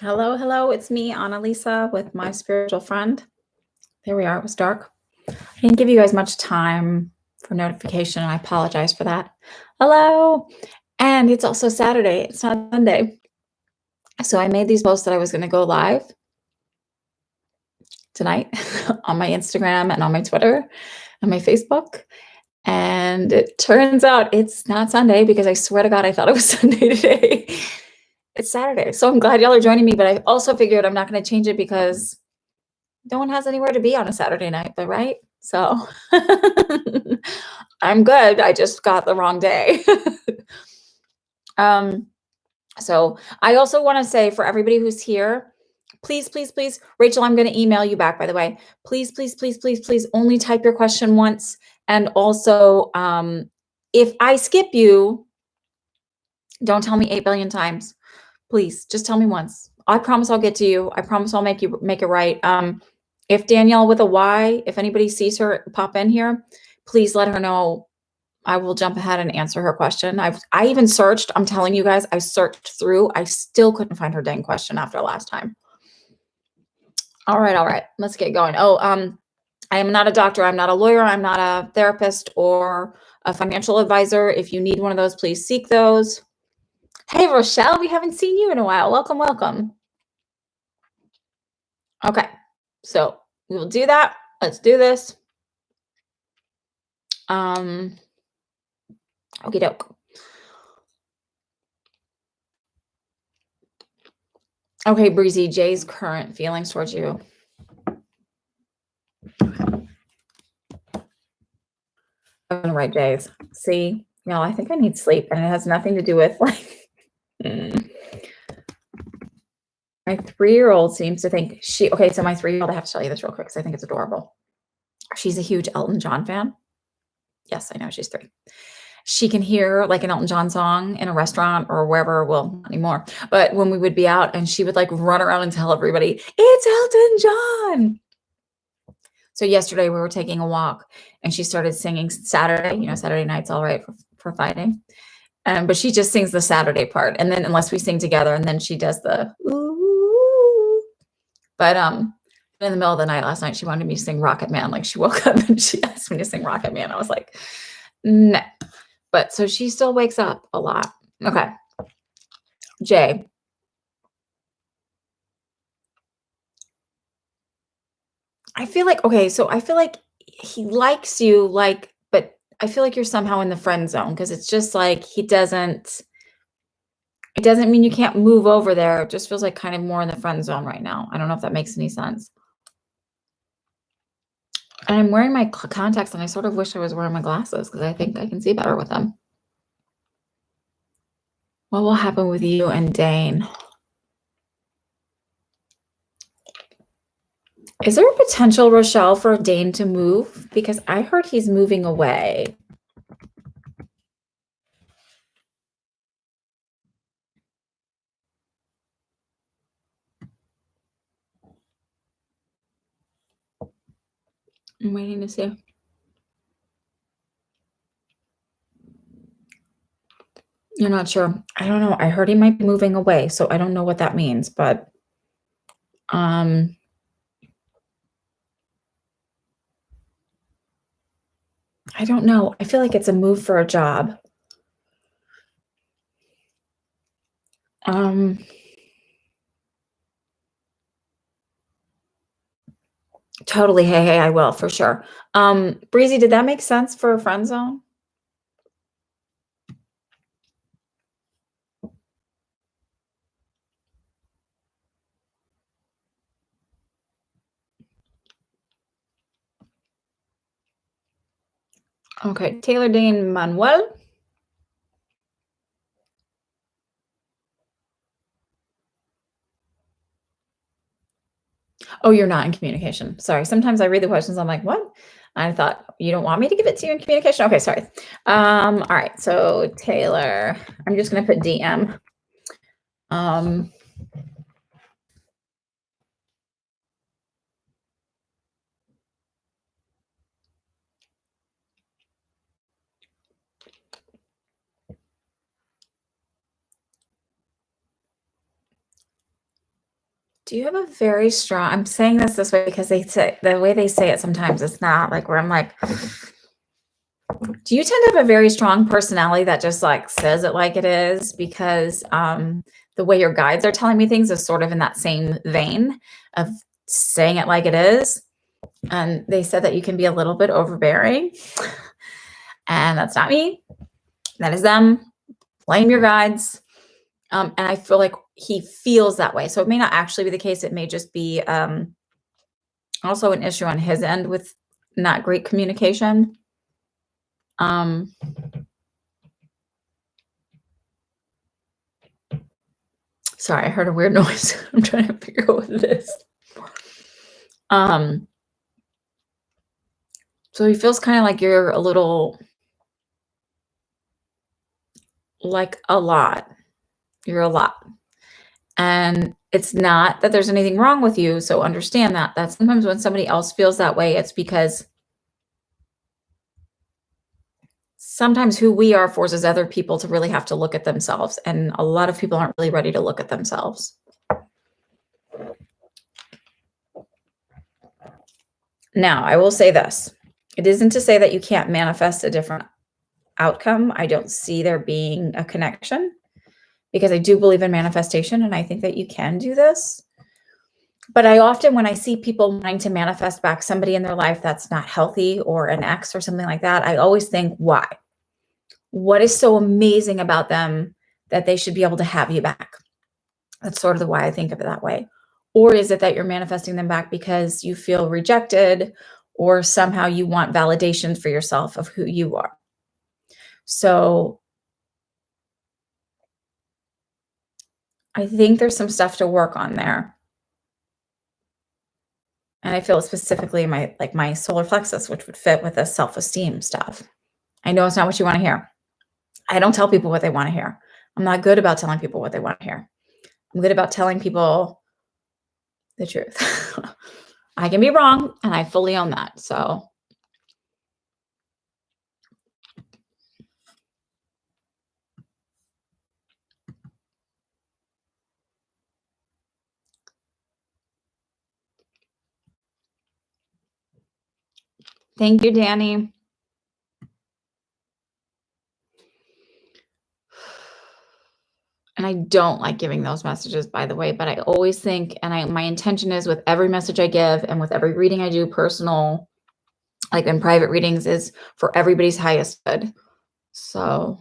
Hello, hello. It's me, Annalisa, with my spiritual friend. There we are. It was dark. I didn't give you guys much time for notification. I apologize for that. Hello. And it's also Saturday. It's not Sunday. So I made these posts that I was going to go live tonight on my Instagram and on my Twitter and my Facebook. And it turns out it's not Sunday because I swear to God, I thought it was Sunday today. It's Saturday. So I'm glad y'all are joining me, but I also figured I'm not going to change it because no one has anywhere to be on a Saturday night, but right? So I'm good. I just got the wrong day. um, so I also want to say for everybody who's here, please, please, please, Rachel, I'm going to email you back, by the way. Please, please, please, please, please only type your question once. And also, if I skip you, don't tell me 8 billion times. Please, just tell me once. I promise I'll get to you. I promise I'll make it right. If Danielle with a Y, if anybody sees her pop in here, please let her know. I will jump ahead and answer her question. I even searched. I'm telling you guys, I searched through. I still couldn't find her dang question after last time. All right. Let's get going. I am not a doctor. I'm not a lawyer. I'm not a therapist or a financial advisor. If you need one of those, please seek those. Hey, Rochelle, we haven't seen you in a while. Welcome, welcome. Okay, so we will do that. Let's do this. Okie doke. Okay, Breezy, Jay's current feelings towards you. I'm gonna write Jay's. See, I think I need sleep, and it has nothing to do with like. My 3-year-old seems to think okay, so my 3-year-old, I have to tell you this real quick because I think it's adorable. She's a huge Elton John fan. Yes, I know, she's 3. She can hear like an Elton John song in a restaurant or wherever, well, not anymore, but when we would be out and she would like run around and tell everybody, it's Elton John. So yesterday we were taking a walk and she started singing Saturday, Saturday night's all right for fighting. But she just sings the Saturday part. And then unless we sing together, and then she does the ooh. But in the middle of the night last night, she wanted me to sing Rocket Man. Like she woke up and she asked me to sing Rocket Man. I was like, no. But so she still wakes up a lot. Okay. Jay. I feel like he likes you, but I feel like you're somehow in the friend zone because it's just like it doesn't mean you can't move over there. It just feels like kind of more in the friend zone right now. I don't know if that makes any sense. And I'm wearing my contacts and I sort of wish I was wearing my glasses because I think I can see better with them. What will happen with you and Dane? Is there a potential, Rochelle, for Dane to move? Because I heard he's moving away. I'm waiting to see. You're not sure. I don't know. I heard he might be moving away, so I don't know what that means, but I don't know. I feel like it's a move for a job. Totally. Hey, I will for sure. Breezy, did that make sense for a friend zone? Okay, Taylor Dane Manuel. Oh, you're not in communication. Sorry. Sometimes I read the questions. I'm like, what? I thought you don't want me to give it to you in communication. Okay, sorry. All right. So Taylor, I'm just gonna put DM. Do you have a very strong, I'm saying this way because they say, the way they say it sometimes it's not like where I'm like, do you tend to have a very strong personality that just like says it like it is? Because the way your guides are telling me things is sort of in that same vein of saying it like it is. And they said that you can be a little bit overbearing. And that's not me. That is them. Blame your guides. And I feel like he feels that way. So it may not actually be the case. It may just be also an issue on his end with not great communication. Sorry, I heard a weird noise. I'm trying to figure out what it is. So he feels kind of like you're a little, like a lot. You're a lot. And it's not that there's anything wrong with you. So understand that sometimes when somebody else feels that way, it's because sometimes who we are forces other people to really have to look at themselves. And a lot of people aren't really ready to look at themselves. Now, I will say this. It isn't to say that you can't manifest a different outcome. I don't see there being a connection because I do believe in manifestation and I think that you can do this. But I often, when I see people wanting to manifest back somebody in their life that's not healthy or an ex or something like that, I always think, why? What is so amazing about them that they should be able to have you back? That's sort of the why I think of it that way. Or is it that you're manifesting them back because you feel rejected or somehow you want validation for yourself of who you are? So I think there's some stuff to work on there. And I feel specifically my solar plexus, which would fit with the self-esteem stuff. I know it's not what you want to hear. I don't tell people what they want to hear. I'm not good about telling people what they want to hear. I'm good about telling people the truth. I can be wrong, and I fully own that. So thank you, Danny. And I don't like giving those messages, by the way, but I always think, and my intention is with every message I give and with every reading I do, personal, like in private readings, is for everybody's highest good. So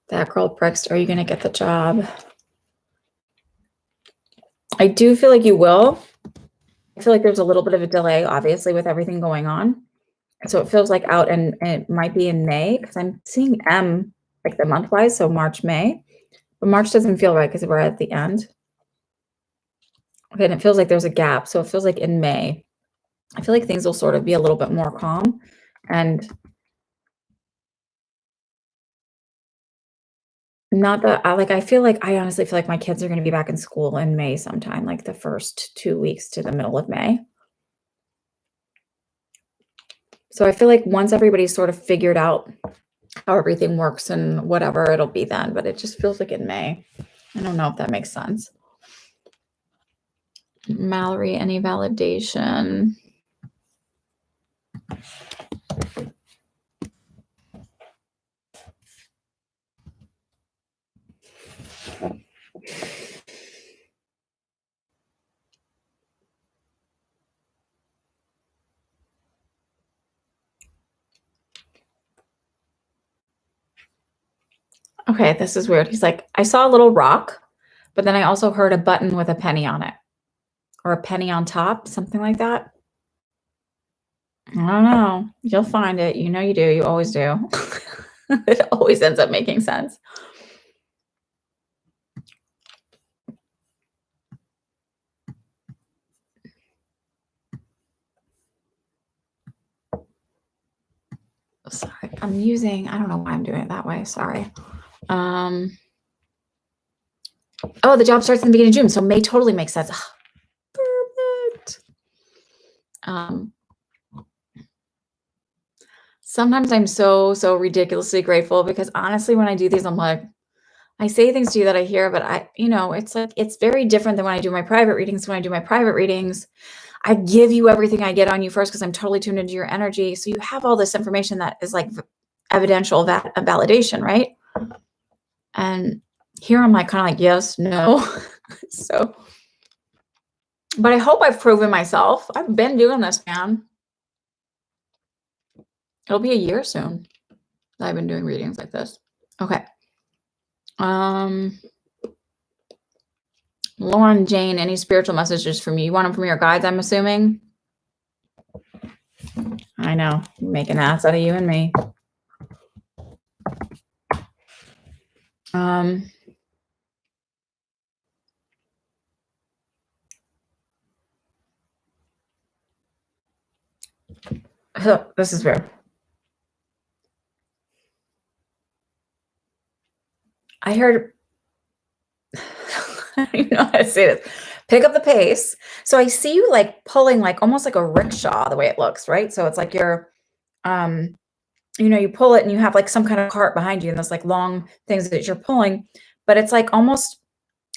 that girl Prext, are you going to get the job? I do feel like you will. I feel like there's a little bit of a delay, obviously, with everything going on. So it feels like out, and it might be in May because I'm seeing M like the month wise, so March, May. But March doesn't feel right because we're at the end. Okay, and it feels like there's a gap. So it feels like in May, I feel like things will sort of be a little bit more calm. And not that I feel like I honestly feel like my kids are going to be back in school in May sometime, like the first 2 weeks to the middle of May. So I feel like once everybody's sort of figured out how everything works and whatever, it'll be then, but it just feels like in May. I don't know if that makes sense. Mallory, any validation? Okay, this is weird. He's like, I saw a little rock, but then I also heard a button with a penny on it or a penny on top, something like that. I don't know. You'll find it. You know you do. You always do. It always ends up making sense. Sorry, I don't know why I'm doing it that way. Sorry. Oh, the job starts in the beginning of June, so May totally makes sense. Um, sometimes I'm so ridiculously grateful because honestly, when I do these, I'm like, I say things to you that I hear, but it's like, it's very different than when I do my private readings. When I do my private readings, I give you everything I get on you first because I'm totally tuned into your energy. So you have all this information that is like evidential validation, right? And here I'm like, kind of like, yes, no. So, but I hope I've proven myself. I've been doing this, man. It'll be a year soon that I've been doing readings like this. Okay. Lauren Jane, any spiritual messages from you? You want them from your guides, I'm assuming? I know. Make an ass out of you and me. This is weird. I heard, I don't even know how to say this. Pick up the pace. So I see you like pulling like almost like a rickshaw, the way it looks, right? So it's like you're, you pull it and you have like some kind of cart behind you and those like long things that you're pulling, but it's like almost,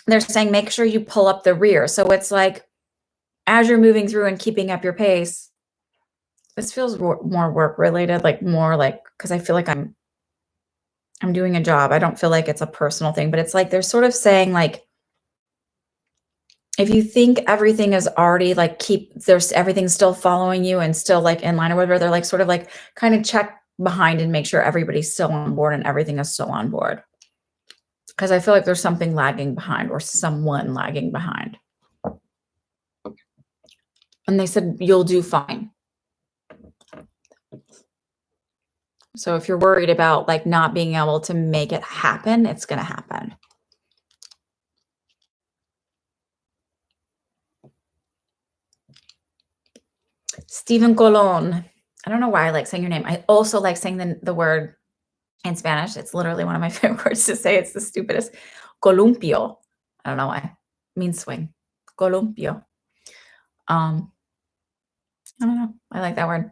they're saying, make sure you pull up the rear. So it's like, as you're moving through and keeping up your pace, this feels more work related, like more like, cause I feel like I'm doing a job. I don't feel like it's a personal thing, but it's like, they're sort of saying like, if you think everything is already like, there's everything's still following you and still like in line or whatever, they're like, sort of like kind of check behind and make sure everybody's still on board and everything is still on board. Cause I feel like there's something lagging behind or someone lagging behind. And they said, you'll do fine. So if you're worried about like not being able to make it happen, it's going to happen. Stephen Colon. I don't know why I like saying your name. I also like saying the word in Spanish. It's literally one of my favorite words to say. It's the stupidest. Columpio. I don't know why. It means swing. Columpio. I don't know. I like that word.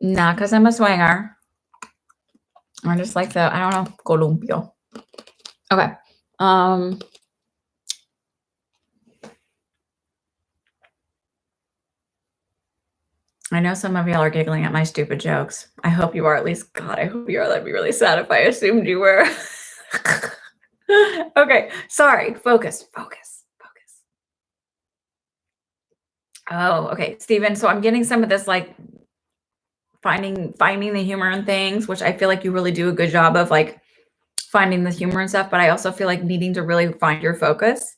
Not because I'm a swinger. I just like the, I don't know, columpio. Okay. I know some of y'all are giggling at my stupid jokes. I hope you are, at least. God, I hope you are. That'd be really sad if I assumed you were. Okay. Sorry. Focus. Oh, okay. Stephen, so I'm getting some of this like finding the humor in things, which I feel like you really do a good job of like finding the humor and stuff, but I also feel like needing to really find your focus.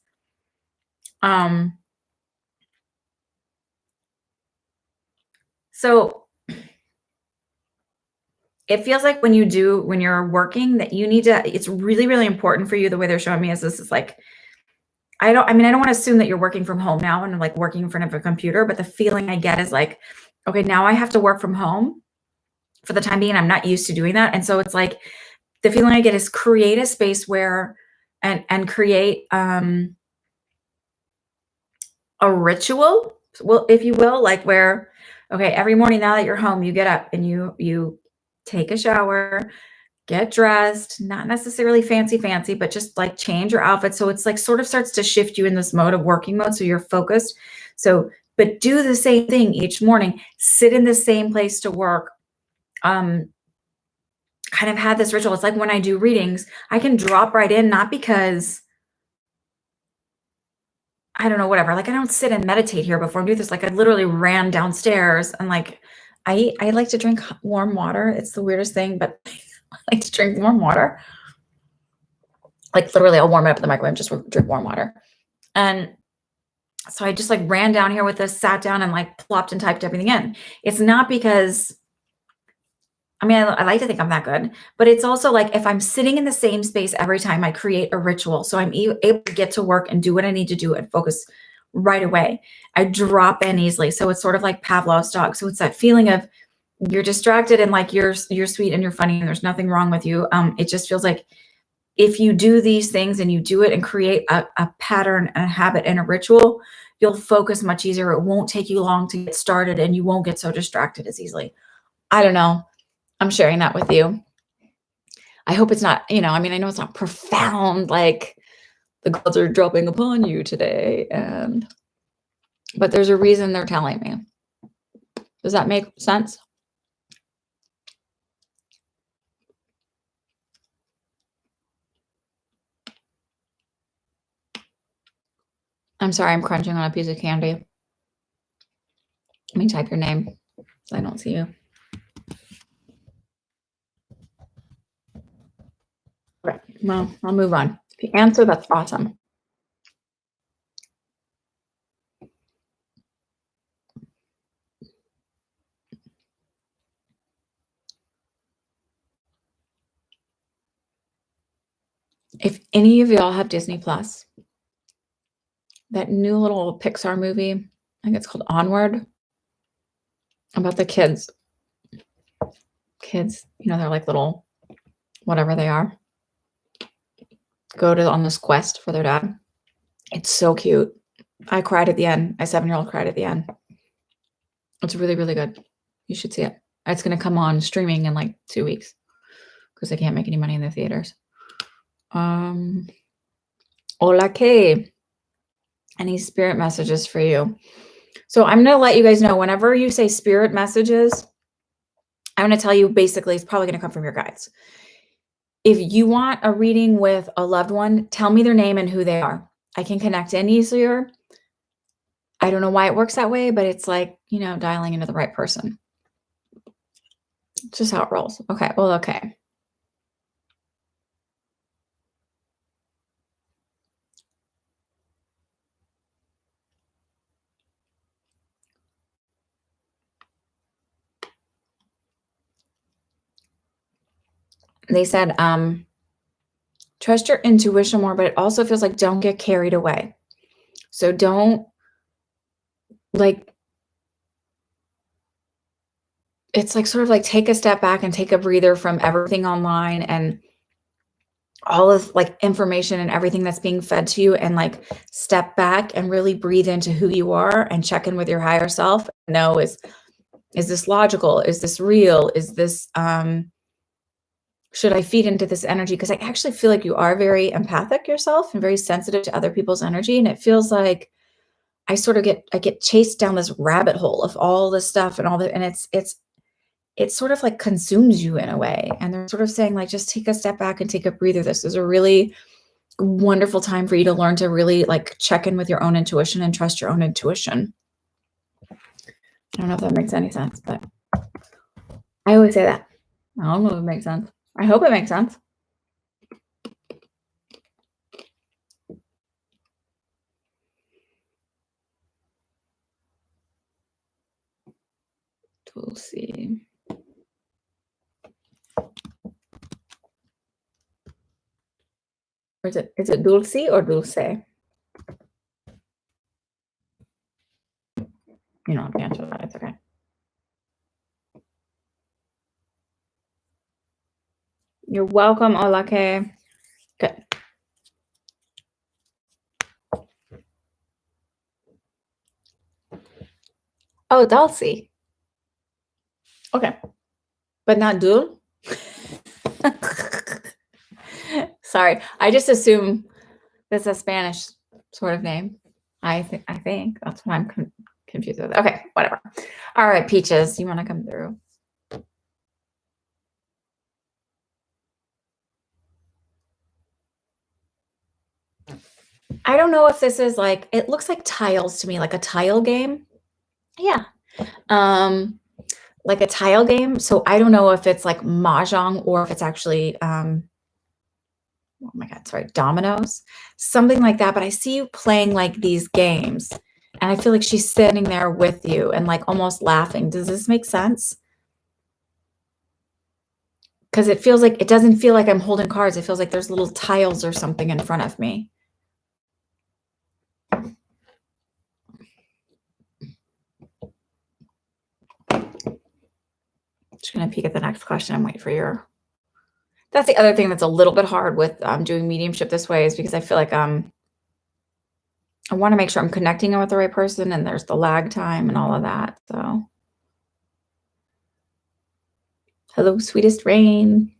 So it feels like when you're working that you need to, it's really, really important for you. The way they're showing me is this is like, I don't want to assume that you're working from home now and like working in front of a computer, but the feeling I get is like, okay, now I have to work from home for the time being. I'm not used to doing that. And so it's like, the feeling I get is create a space where, and create a ritual, well, if you will, like where, okay, every morning now that you're home, you get up and you take a shower, get dressed, not necessarily fancy, but just like change your outfit. So it's like sort of starts to shift you in this mode of working mode. So you're focused. So, but do the same thing each morning, sit in the same place to work. Kind of had this ritual. It's like when I do readings, I can drop right in, not because I don't know, whatever. Like I don't sit and meditate here before I do this. Like I literally ran downstairs and like, I like to drink warm water. It's the weirdest thing, but I like to drink warm water. Like literally I'll warm it up in the microwave, just drink warm water. And so I just like ran down here with this, sat down and like plopped and typed everything in. It's not because, I mean, I like to think I'm that good, but it's also like if I'm sitting in the same space every time, I create a ritual. So I'm able to get to work and do what I need to do and focus right away. I drop in easily. So it's sort of like Pavlov's dog. So it's that feeling of you're distracted and like you're sweet and you're funny and there's nothing wrong with you. It just feels like if you do these things and you do it and create a pattern, a habit, and a ritual, you'll focus much easier. It won't take you long to get started and you won't get so distracted as easily. I don't know. I'm sharing that with you. I hope it's not, I mean, I know it's not profound, like the gods are dropping upon you today, but there's a reason they're telling me. Does that make sense? I'm sorry, I'm crunching on a piece of candy. Let me type your name so I don't see you. Okay, well, I'll move on. If you answer, that's awesome. If any of y'all have Disney Plus, that new little Pixar movie, I think it's called Onward, about the kids. Kids, they're like little, whatever they are, go on this quest for their dad. It's so cute. I cried at the end. My 7-year-old cried at the end. It's really, really good. You should see it. It's going to come on streaming in like 2 weeks because they can't make any money in the theaters. Hola, Kay. Any spirit messages for you? So I'm going to let you guys know whenever you say spirit messages, I'm going to tell you basically it's probably going to come from your guides. If you want a reading with a loved one, tell me their name and who they are. I can connect in easier. I don't know why it works that way, but it's like, dialing into the right person. It's just how it rolls. Okay. Well, okay. They said, trust your intuition more, but it also feels like don't get carried away. So don't it's like sort of like take a step back and take a breather from everything online and all of like information and everything that's being fed to you, and like step back and really breathe into who you are and check in with your higher self. Know, is this logical? Is this real? Is this, should I feed into this energy? Because I actually feel like you are very empathic yourself and very sensitive to other people's energy. And it feels like I sort of get chased down this rabbit hole of all this stuff and and it sort of like consumes you in a way. And they're sort of saying like, just take a step back and take a breather. This is a really wonderful time for you to learn to really like check in with your own intuition and trust your own intuition. I don't know if that makes any sense, but I always say that. I don't know if it makes sense. I hope it makes sense. We'll see. Or is it Dulce or Dulce? You don't have to answer that. It's okay. You're welcome, Olake. Good. Oh, Dulce. Okay. But not Dul? Sorry. I just assume that's a Spanish sort of name. I think that's what I'm confused with. Okay, whatever. All right, Peaches, you want to come through? I don't know if this is like, it looks like tiles to me, like a tile game. Yeah. Like a tile game. So I don't know if it's like mahjong or if it's actually, oh my God, sorry, dominoes, something like that. But I see you playing like these games and I feel like she's sitting there with you and like almost laughing. Does this make sense? Because it feels like, it doesn't feel like I'm holding cards. It feels like there's little tiles or something in front of me. Just going to peek at the next question and wait for your, That's the other thing that's a little bit hard with doing mediumship this way, is because I feel like I want to make sure I'm connecting with the right person, and there's the lag time and all of that. So, hello, sweetest rain.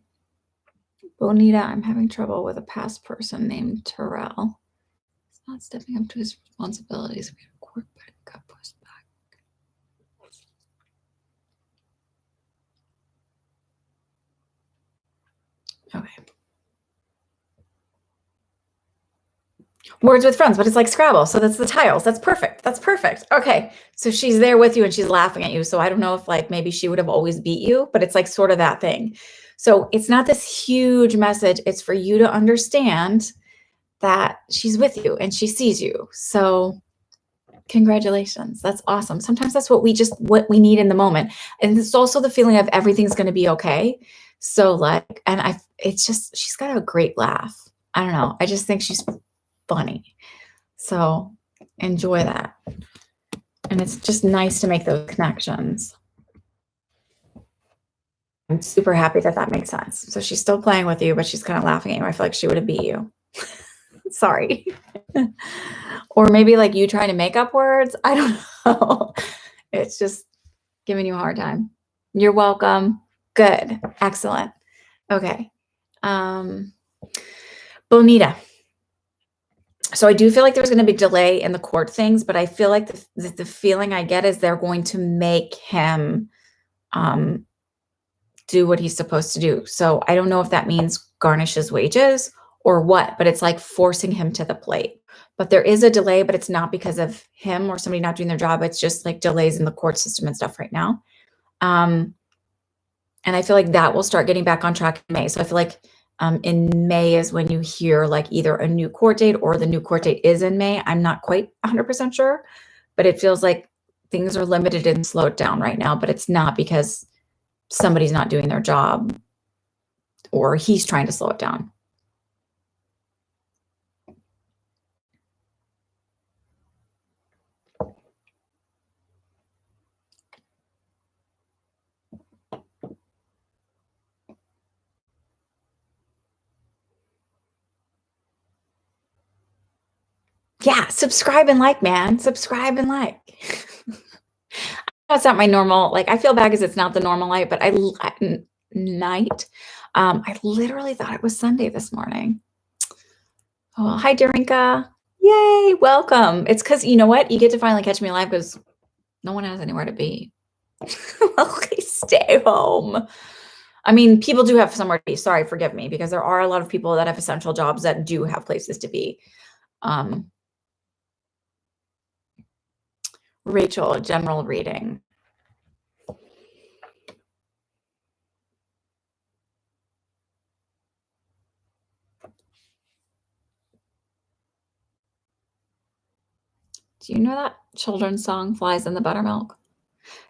Bonita, I'm having trouble with a past person named Terrell. He's not stepping up to his responsibilities. We had a court, but it got pushed back. Okay. Words with friends, but it's like Scrabble. So that's the tiles. That's perfect. That's perfect. Okay. So she's there with you and she's laughing at you. So I don't know if like maybe she would have always beat you, but it's like sort of that thing. So it's not this huge message. It's for you to understand that she's with you and she sees you. So congratulations. That's awesome. Sometimes that's what we need in the moment. And it's also the feeling of everything's going to be okay. So like, and it's just, she's got a great laugh. I don't know. I just think she's funny. So enjoy that. And it's just nice to make those connections. I'm super happy that that makes sense. So she's still playing with you, but she's kind of laughing at you. I feel like she would have beat you. Sorry. Or maybe like you trying to make up words. I don't know. It's just giving you a hard time. You're welcome. Good. Excellent. Okay. Bonita. So I do feel like there's going to be delay in the court things, but I feel like the feeling I get is they're going to make him do what he's supposed to do. So I don't know if that means garnish his wages or what, but it's like forcing him to the plate. But there is a delay, but it's not because of him or somebody not doing their job. It's just like delays in the court system and stuff right now. And I feel like that will start getting back on track in May. So I feel like in May is when you hear like either a new court date or the new court date is in May. I'm not quite 100% sure, but it feels like things are limited and slowed down right now, but it's not because somebody's not doing their job or he's trying to slow it down. Yeah, subscribe and like, man. Subscribe and like. That's not my normal, like, I feel bad because it's not the normal light, but night. I literally thought it was Sunday this morning. Oh, hi, Darinka. Yay, welcome. It's because, you know what? You get to finally catch me live because no one has anywhere to be. Okay, stay home. I mean, people do have somewhere to be. Sorry, forgive me, because there are a lot of people that have essential jobs that do have places to be. Rachel, general reading. Do you know that children's song, Flies in the Buttermilk?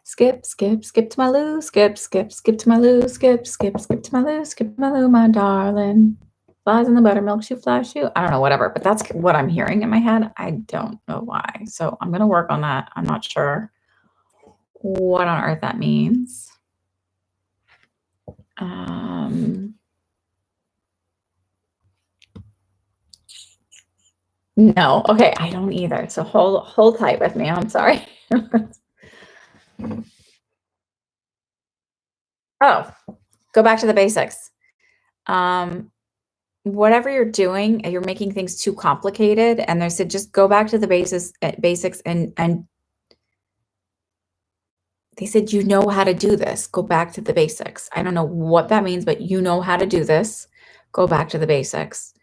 Skip, skip, skip to my loo, skip, skip, skip to my loo, skip, skip, skip to my loo, skip to my loo, my darling. Flies in the buttermilk, shoot, fly, shoot. I don't know, whatever, but that's what I'm hearing in my head. I don't know why. So I'm going to work on that. I'm not sure what on earth that means. No. Okay. I don't either. So hold tight with me. I'm sorry. Oh, go back to the basics. Whatever you're doing, you're making things too complicated. And they said, just go back to the basics and they said, you know how to do this. Go back to the basics. I don't know what that means, but you know how to do this. Go back to the basics.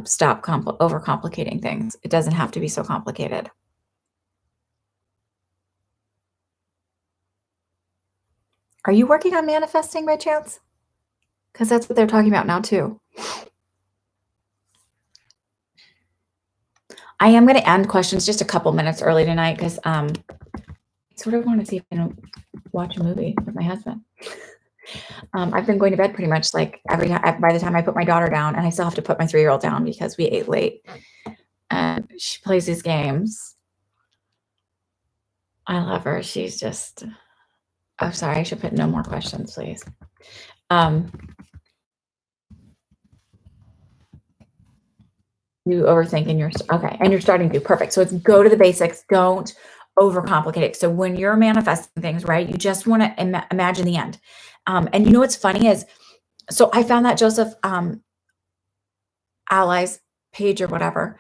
Stop overcomplicating things. It doesn't have to be so complicated. Are you working on manifesting by chance? Because that's what they're talking about now too. I am going to end questions just a couple minutes early tonight because I sort of want to see if I can watch a movie with my husband. I've been going to bed pretty much like by the time I put my daughter down, and I still have to put my 3-year-old down because we ate late. And she plays these games. I love her. She's just, oh, sorry. I should put no more questions, please. You overthink and okay, and you're starting to. Perfect. So it's go to the basics. Don't overcomplicate it. So when you're manifesting things, right, you just want to imagine the end. And you know what's funny is, so I found that Joseph Allies page or whatever.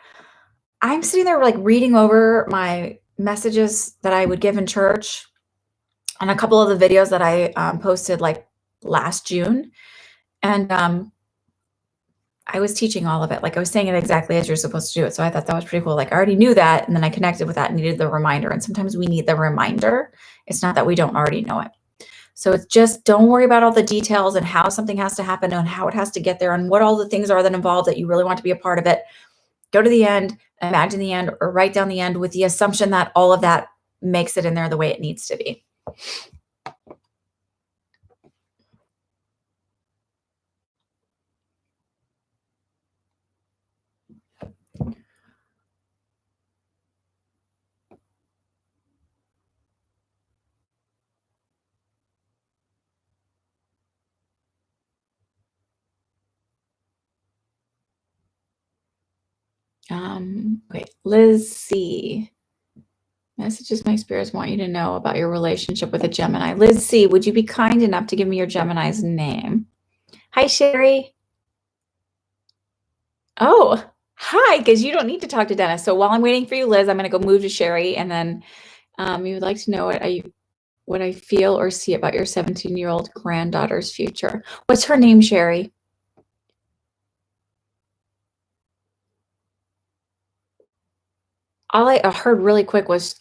I'm sitting there like reading over my messages that I would give in church and a couple of the videos that I posted like last June. And I was teaching all of it. Like I was saying it exactly as you're supposed to do it. So I thought that was pretty cool. Like I already knew that. And then I connected with that and needed the reminder. And sometimes we need the reminder. It's not that we don't already know it. So it's just, don't worry about all the details and how something has to happen and how it has to get there and what all the things are that involve that you really want to be a part of it. Go to the end, imagine the end, or write down the end with the assumption that all of that makes it in there the way it needs to be. Okay, Liz C. Messages my spirits want you to know about your relationship with a Gemini. Liz C, would you be kind enough to give me your Gemini's name? Hi, Sherry. Oh, hi, because you don't need to talk to Dennis. So while I'm waiting for you, Liz, I'm going to go move to Sherry. And then you would like to know what I feel or see about your 17-year-old granddaughter's future. What's her name, Sherry? All I heard really quick was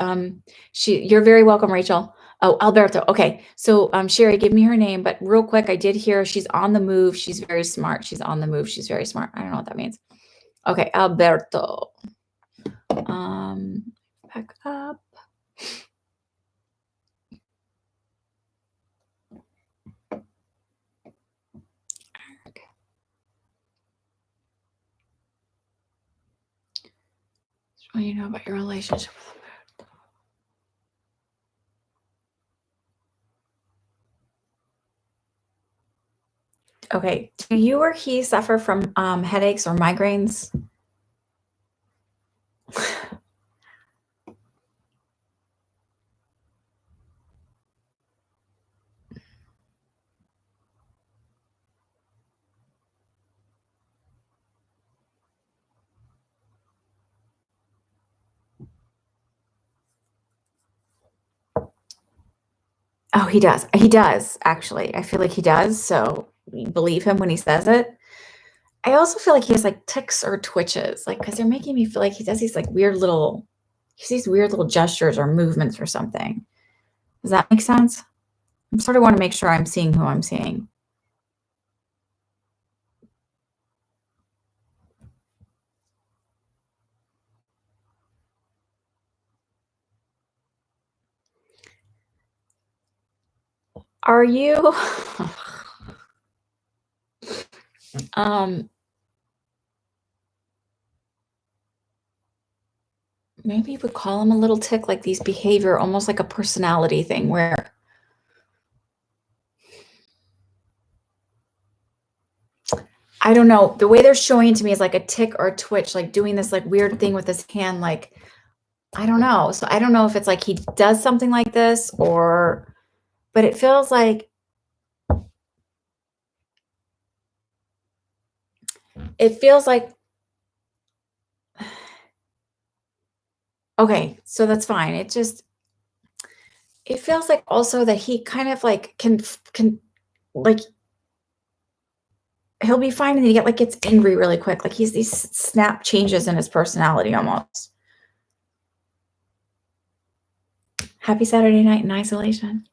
you're very welcome, Rachel. Oh, Alberto. Okay. So Sherry, give me her name, but real quick, I did hear she's on the move. She's very smart. She's on the move. She's very smart. I don't know what that means. Okay, Alberto. Back up. Okay. Just want you to know about your relationship with Alberto. Okay. Do you or he suffer from headaches or migraines? Oh, he does. He does, actually. I feel like he does. So believe him when he says it. I also feel like he has like tics or twitches, like because they're making me feel like he does these like weird little gestures or movements or something. Does that make sense? I sort of want to make sure I'm seeing who I'm seeing. Are you maybe you would call him a little tick, like these behavior, almost like a personality thing where I don't know, the way they're showing it to me is like a tick or a twitch, like doing this like weird thing with his hand, like I don't know. So I don't know if it's like he does something like this but it feels like okay, so that's fine. It feels like also that he kind of like can like he'll be fine and then he gets angry really quick. Like he's these snap changes in his personality almost. Happy Saturday night in isolation.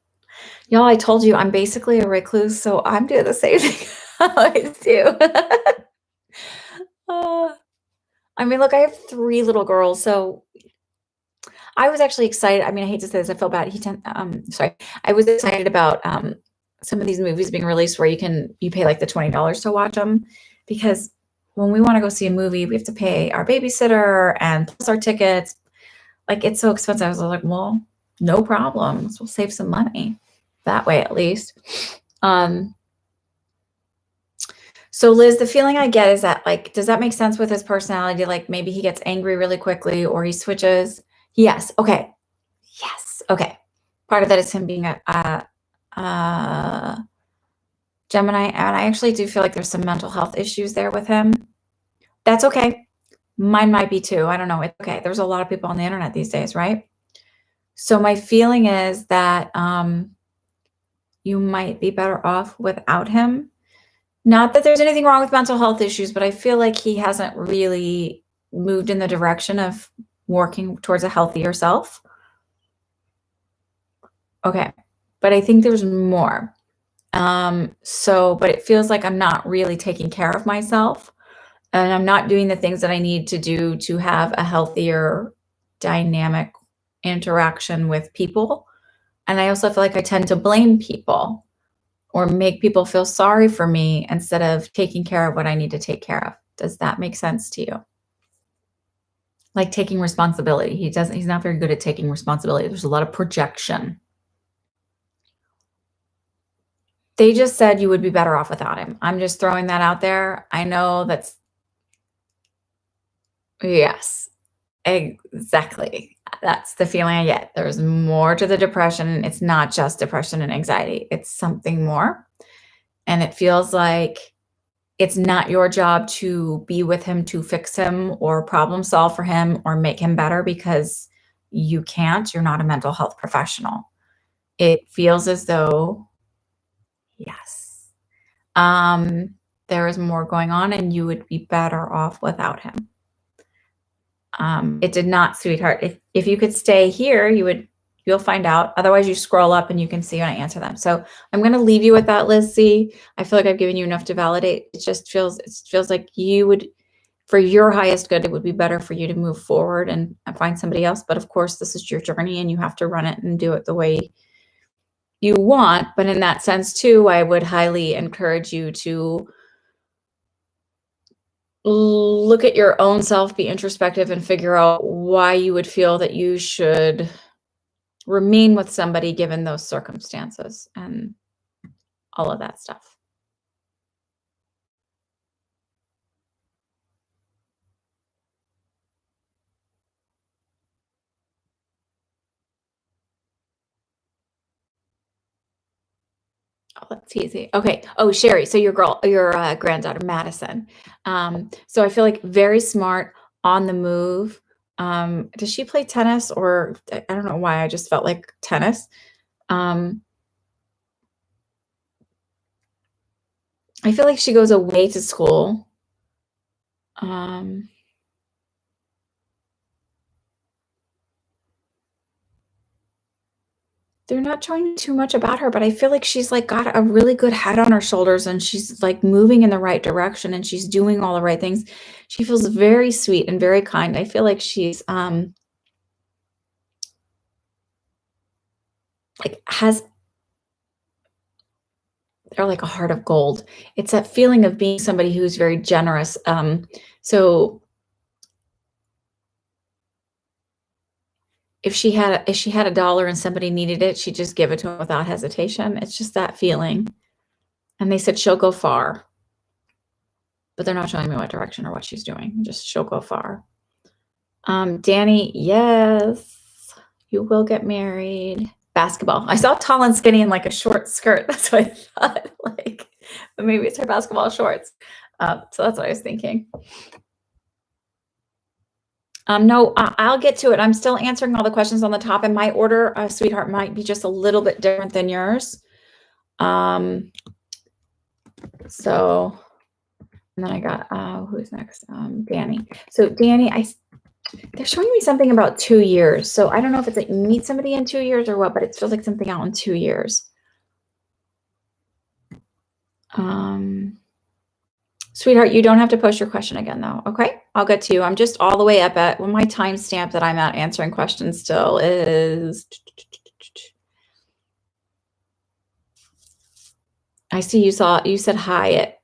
Y'all, I told you I'm basically a recluse, so I'm doing the same thing I always do. I mean, look, I have 3 little girls, so I was actually excited. I mean, I hate to say this, I feel bad. I was excited about some of these movies being released where you pay like the $20 to watch them, because when we want to go see a movie, we have to pay our babysitter and plus our tickets. Like it's so expensive. I was like, well, no problems. We'll save some money that way at least. So Liz, the feeling I get is that, like, does that make sense with his personality? Like maybe he gets angry really quickly or he switches. Yes. Okay. Yes. Okay. Part of that is him being a Gemini, and I actually do feel like there's some mental health issues there with him. That's okay. Mine might be too. I don't know. It's okay. There's a lot of people on the internet these days, right? So my feeling is that you might be better off without him. Not that there's anything wrong with mental health issues, but I feel like he hasn't really moved in the direction of working towards a healthier self. Okay. But I think there's more. But it feels like I'm not really taking care of myself and I'm not doing the things that I need to do to have a healthier dynamic interaction with people. And I also feel like I tend to blame people or make people feel sorry for me instead of taking care of what I need to take care of. Does that make sense to you? Like taking responsibility. He's not very good at taking responsibility. There's a lot of projection. They just said you would be better off without him. I'm just throwing that out there. I know that's, yes, exactly. That's the feeling I get. There's more to the depression. It's not just depression and anxiety. It's something more. And it feels like it's not your job to be with him to fix him or problem solve for him or make him better because you can't. You're not a mental health professional. It feels as though, yes, there is more going on and you would be better off without him. It did not, sweetheart. If you could stay here, you'll find out. Otherwise, you scroll up and you can see when I answer them. So I'm going to leave you with that, Lizzie. I feel like I've given you enough to validate. It feels like you would, for your highest good, it would be better for you to move forward and find somebody else. But of course, this is your journey and you have to run it and do it the way you want. But in that sense too, I would highly encourage you to look at your own self, be introspective, and figure out why you would feel that you should remain with somebody given those circumstances and all of that stuff. Oh, that's easy. Okay. Oh, Sherry. So your granddaughter, Madison. So I feel like very smart, on the move. Does she play tennis or I don't know why I just felt like tennis. Um, I feel like she goes away to school. They're not showing too much about her, but I feel like she's like got a really good head on her shoulders and she's like moving in the right direction and she's doing all the right things. She feels very sweet and very kind. I feel like she's like has they're like a heart of gold. It's that feeling of being somebody who's very generous. So if she had a dollar and somebody needed it, she'd just give it to them without hesitation. It's just that feeling. And they said she'll go far. But they're not showing me what direction or what she's doing. Just she'll go far. Danny, yes, you will get married. Basketball. I saw tall and skinny in like a short skirt. That's what I thought. Like, but maybe it's her basketball shorts. So that's what I was thinking. No, I'll get to it. I'm still answering all the questions on the top, and my order, sweetheart, might be just a little bit different than yours. So, and then I got who's next? Danny. So Danny, they're showing me something about 2 years. So I don't know if it's like you meet somebody in 2 years or what, but it feels like something out in 2 years. Sweetheart, you don't have to post your question again though. Okay, I'll get to you. I'm just all the way up at my timestamp that I'm at answering questions still is. I see you said hi at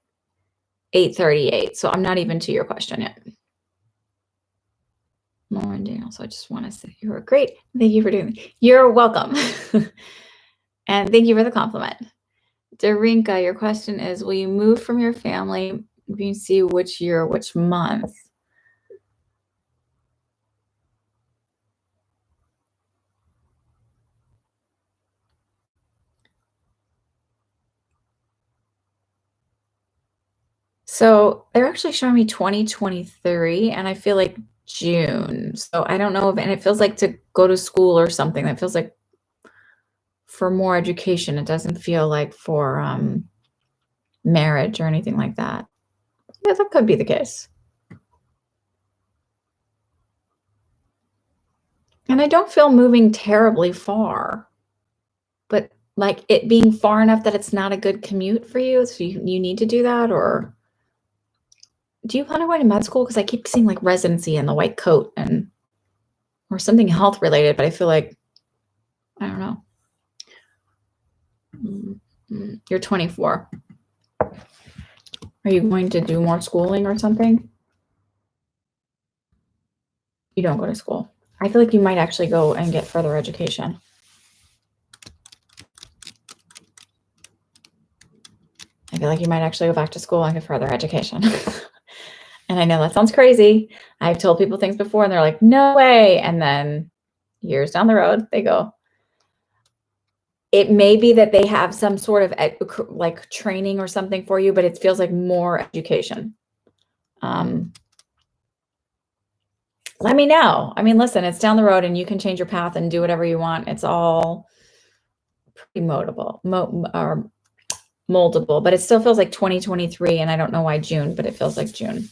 8:38. So I'm not even to your question yet. Lauren Daniel. So I just want to say you were great. Thank you for doing it. You're welcome. And thank you for the compliment. Darinka, your question is, will you move from your family? You can see which year, which month. So they're actually showing me 2023, and I feel like June. So I don't know if, and it feels like to go to school or something. That feels like for more education. It doesn't feel like for marriage or anything like that. Yeah, that could be the case. And I don't feel moving terribly far, but like it being far enough that it's not a good commute for you. So you need to do that, or do you plan on going to med school? Because I keep seeing like residency and the white coat and or something health related, but I feel like I don't know. You're 24. Are you going to do more schooling or something? You don't go to school. I feel like you might actually go and get further education. I feel like you might actually go back to school and get further education. And I know that sounds crazy. I've told people things before and they're like, no way. And then years down the road, they go, it may be that they have some sort of like training or something for you, but it feels like more education. Let me know. I mean, listen, it's down the road and you can change your path and do whatever you want. It's all pretty moldable, but it still feels like 2023. And I don't know why June, but it feels like June.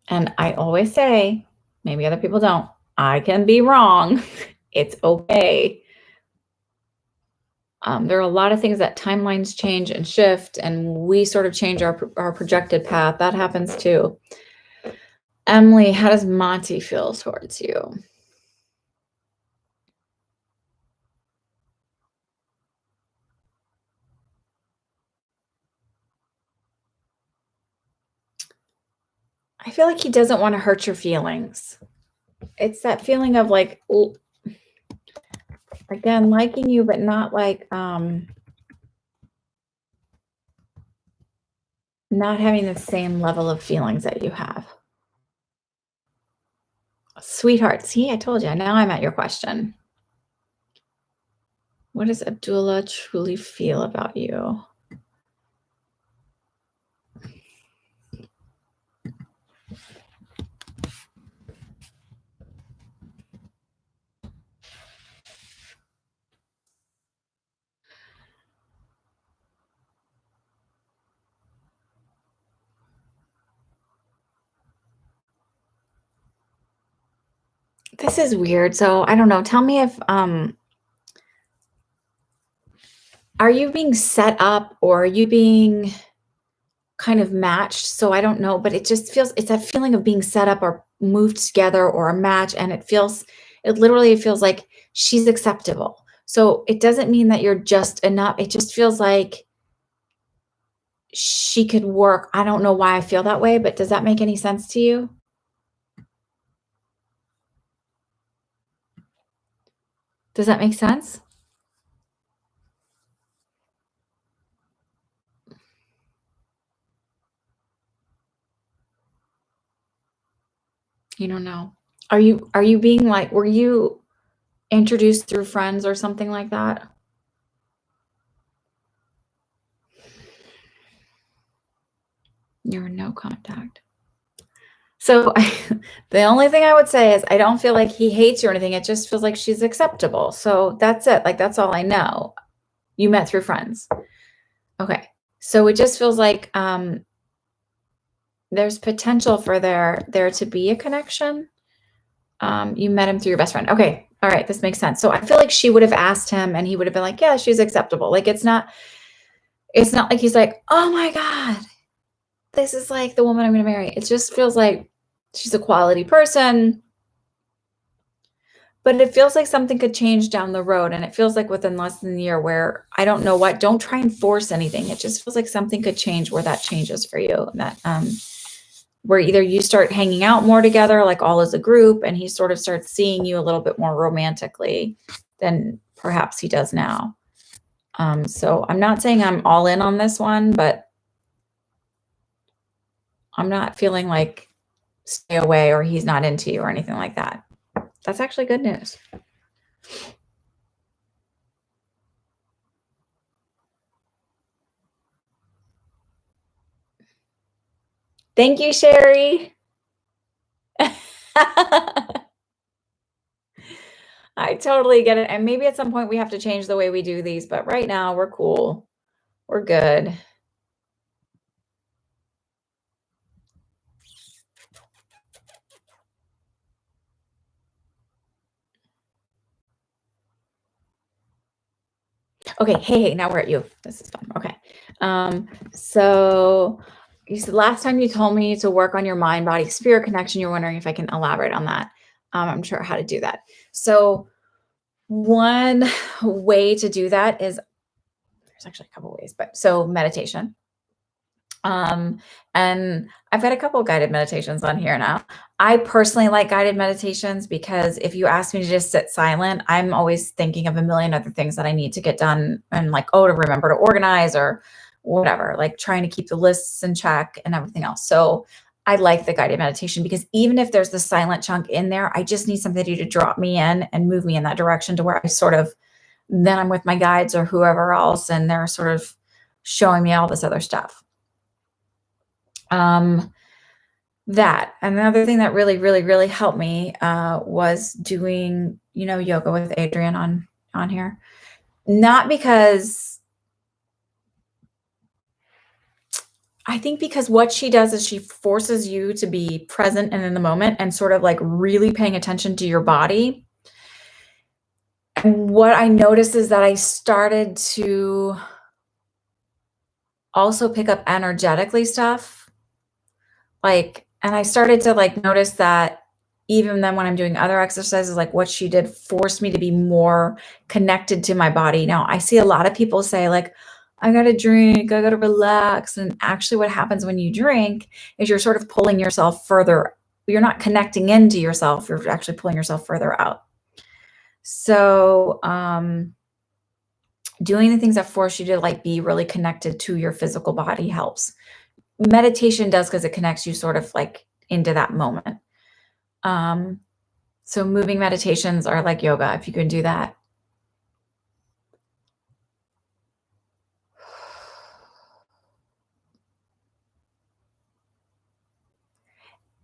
And I always say, maybe other people don't, I can be wrong. It's okay. There are a lot of things that timelines change and shift, and we sort of change our projected path. That happens too. Emily, how does Monty feel towards you? I feel like he doesn't want to hurt your feelings. It's that feeling of like, again, liking you, but not like, not having the same level of feelings that you have. Sweetheart, see, I told you. Now I'm at your question. What does Abdullah truly feel about you? This is weird. So I don't know. Tell me if are you being set up or are you being kind of matched? So I don't know, but it just feels it's that feeling of being set up or moved together or a match, and it literally feels like she's acceptable. So it doesn't mean that you're just enough. It just feels like she could work. I don't know why I feel that way, but does that make any sense to you? Does that make sense? You don't know. Are you being like, were you introduced through friends or something like that? You're in no contact. So the only thing I would say is I don't feel like he hates you or anything. It just feels like she's acceptable. So that's it. Like, that's all I know. You met through friends. Okay. So it just feels like there's potential for there to be a connection. You met him through your best friend. Okay. All right. This makes sense. So I feel like she would have asked him and he would have been like, yeah, she's acceptable. Like, it's not like he's like, oh my God, this is like the woman I'm going to marry. It just feels like she's a quality person, but it feels like something could change down the road. And it feels like within less than a year where I don't know what, don't try and force anything. It just feels like something could change where that changes for you. That, where either you start hanging out more together, like all as a group, and he sort of starts seeing you a little bit more romantically than perhaps he does now. So I'm not saying I'm all in on this one, but I'm not feeling like stay away or he's not into you or anything like that. That's actually good news. Thank you, Sherry. I totally get it. And maybe at some point we have to change the way we do these, but right now we're cool. We're good. Okay. Hey, now we're at you. This is fun. Okay. So you said last time you told me to work on your mind, body, spirit connection. You're wondering if I can elaborate on that. I'm sure how to do that. So one way to do that is there's actually a couple ways, but so meditation. And I've got a couple guided meditations on here now. I personally like guided meditations because if you ask me to just sit silent, I'm always thinking of a million other things that I need to get done and like, oh, to remember to organize or whatever, like trying to keep the lists in check and everything else. So I like the guided meditation because even if there's the silent chunk in there, I just need somebody to drop me in and move me in that direction to where I sort of, then I'm with my guides or whoever else, and they're sort of showing me all this other stuff. That another thing that really helped me was doing yoga with Adriene on here. Not because I think because what she does is she forces you to be present and in the moment and sort of like really paying attention to your body. And what I noticed is that I started to also pick up energetically stuff. And I started to like notice that even then when I'm doing other exercises, like what she did forced me to be more connected to my body. Now, I see a lot of people say like, I got to drink, I got to relax. And actually what happens when you drink is you're sort of pulling yourself further. You're not connecting into yourself. You're actually pulling yourself further out. So, doing the things that force you to like be really connected to your physical body helps. Meditation does because it connects you sort of like into that moment. So moving meditations are like yoga, if you can do that.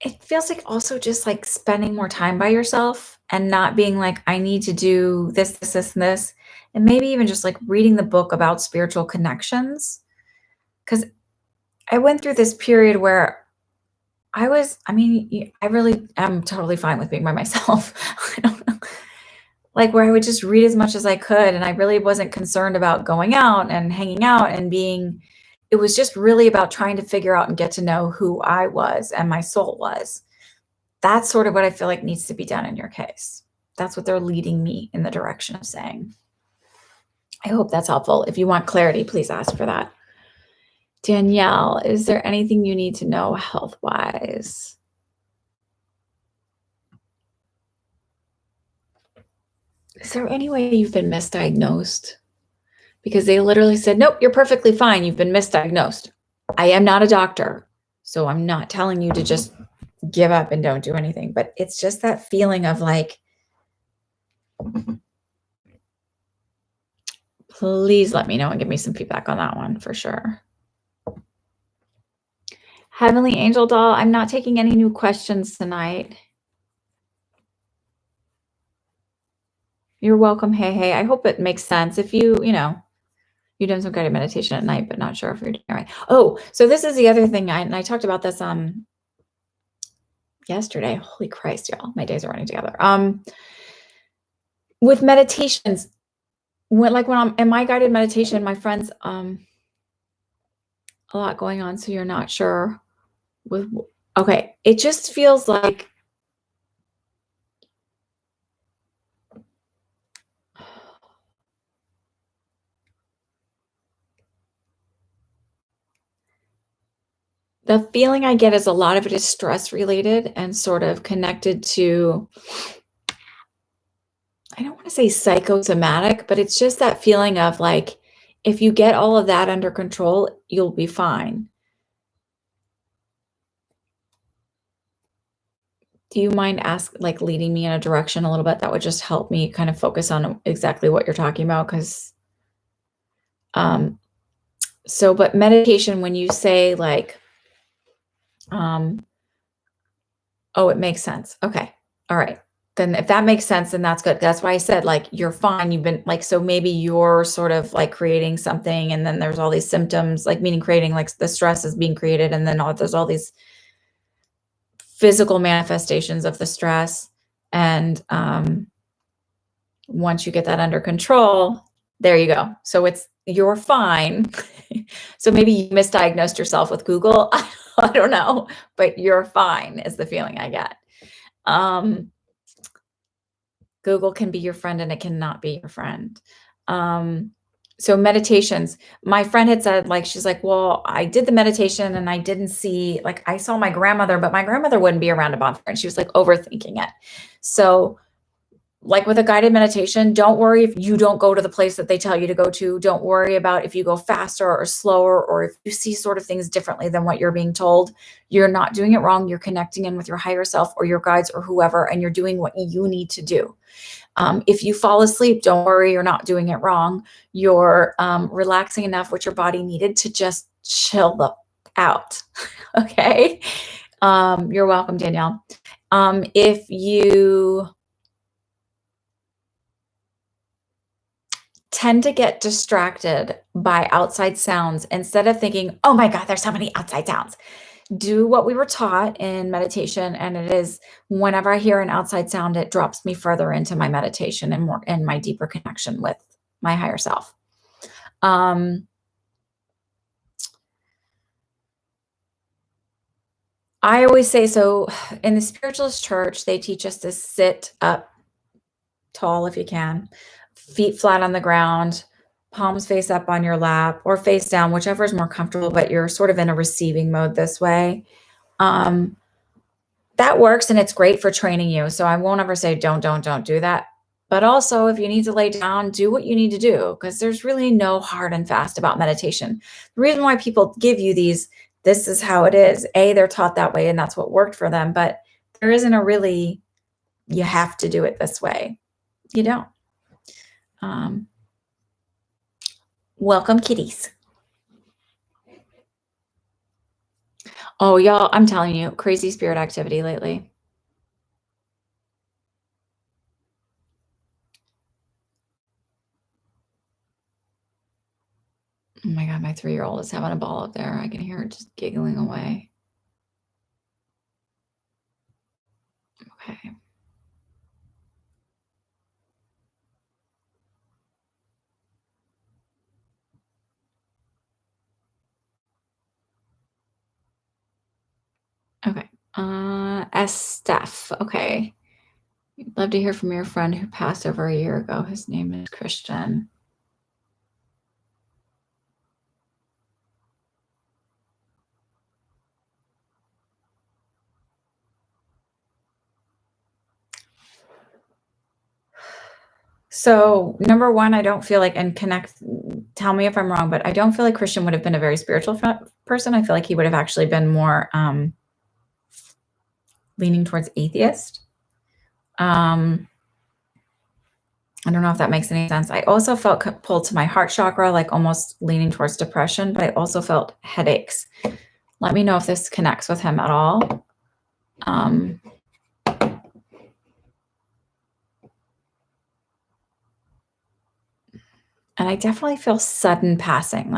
It feels like also just like spending more time by yourself and not being like, I need to do this, and this. And maybe even just like reading the book about spiritual connections. Because I went through this period where I really am totally fine with being by myself. I don't know. Like where I would just read as much as I could. And I really wasn't concerned about going out and hanging out and it was just really about trying to figure out and get to know who I was and my soul was. That's sort of what I feel like needs to be done in your case. That's what they're leading me in the direction of saying. I hope that's helpful. If you want clarity, please ask for that. Danielle, is there anything you need to know health-wise? Is there any way you've been misdiagnosed? Because they literally said, nope, you're perfectly fine. You've been misdiagnosed. I am not a doctor, so I'm not telling you to just give up and don't do anything. But it's just that feeling of like, please let me know and give me some feedback on that one for sure. Heavenly Angel Doll, I'm not taking any new questions tonight. You're welcome. Hey, I hope it makes sense. If you're doing some guided meditation at night, but not sure if you're doing it right. Oh, so this is the other thing. I talked about this yesterday. Holy Christ, y'all. My days are running together. With meditations, when I'm in my guided meditation, my friends, a lot going on, so you're not sure okay. It just feels like The feeling I get is a lot of it is stress related and sort of connected to, I don't wanna say psychosomatic, but it's just that feeling of, like, if you get all of that under control, you'll be fine. Do you mind leading me in a direction a little bit that would just help me kind of focus on exactly what you're talking about? 'Cause, um, but meditation, when you say, um oh, it makes sense. Okay. Alright. Then if that makes sense, then that's good. That's why I said, like, you're fine. You've been so maybe you're sort of, like, creating something, and then there's all these symptoms, like, meaning creating, like, the stress is being created, and then there's all these physical manifestations of the stress, and, once you get that under control, there you go. So you're fine. So maybe you misdiagnosed yourself with Google. I don't know, but you're fine is the feeling I get. Um, Google can be your friend and it cannot be your friend. Um, so meditations, my friend had said, like, she's like, well, I did the meditation and I didn't see, like, I saw my grandmother, but my grandmother wouldn't be around a bonfire. And she was like overthinking it. So like with a guided meditation, don't worry if you don't go to the place that they tell you to go to. Don't worry about if you go faster or slower, or if you see sort of things differently than what you're being told. You're not doing it wrong. You're connecting in with your higher self or your guides or whoever, and you're doing what you need to do. If you fall asleep, don't worry, you're not doing it wrong. You're relaxing enough what your body needed to just chill out. Okay. You're welcome, Danielle. If you tend to get distracted by outside sounds instead of thinking, oh my God, there's so many outside sounds. Do what we were taught in meditation. And it is whenever I hear an outside sound, it drops me further into my meditation and more in my deeper connection with my higher self. Um, I always say, so in the spiritualist church, they teach us to sit up tall if you can, feet flat on the ground, palms face up on your lap or face down, whichever is more comfortable, but you're sort of in a receiving mode this way. Um, that works and it's great for training you. So I won't ever say don't do that. But also, if you need to lay down, do what you need to do because there's really no hard and fast about meditation. The reason why people give you these, this is how it is. A, they're taught that way and that's what worked for them. But there isn't a really, you have to do it this way. You don't. Um, Welcome, kitties. Oh, y'all, I'm telling you, crazy spirit activity lately. Oh my God, my 3-year-old is having a ball up there. I can hear it just giggling away. Okay. Okay. Steph. Okay. Love to hear from your friend who passed over a year ago. His name is Christian. So, number one, I don't feel like, and tell me if I'm wrong, but I don't feel like Christian would have been a very spiritual person. I feel like he would have actually been more leaning towards atheist. I don't know if that makes any sense. I also felt pulled to my heart chakra, like almost leaning towards depression, but I also felt headaches. Let me know if this connects with him at all. And I definitely feel sudden passing,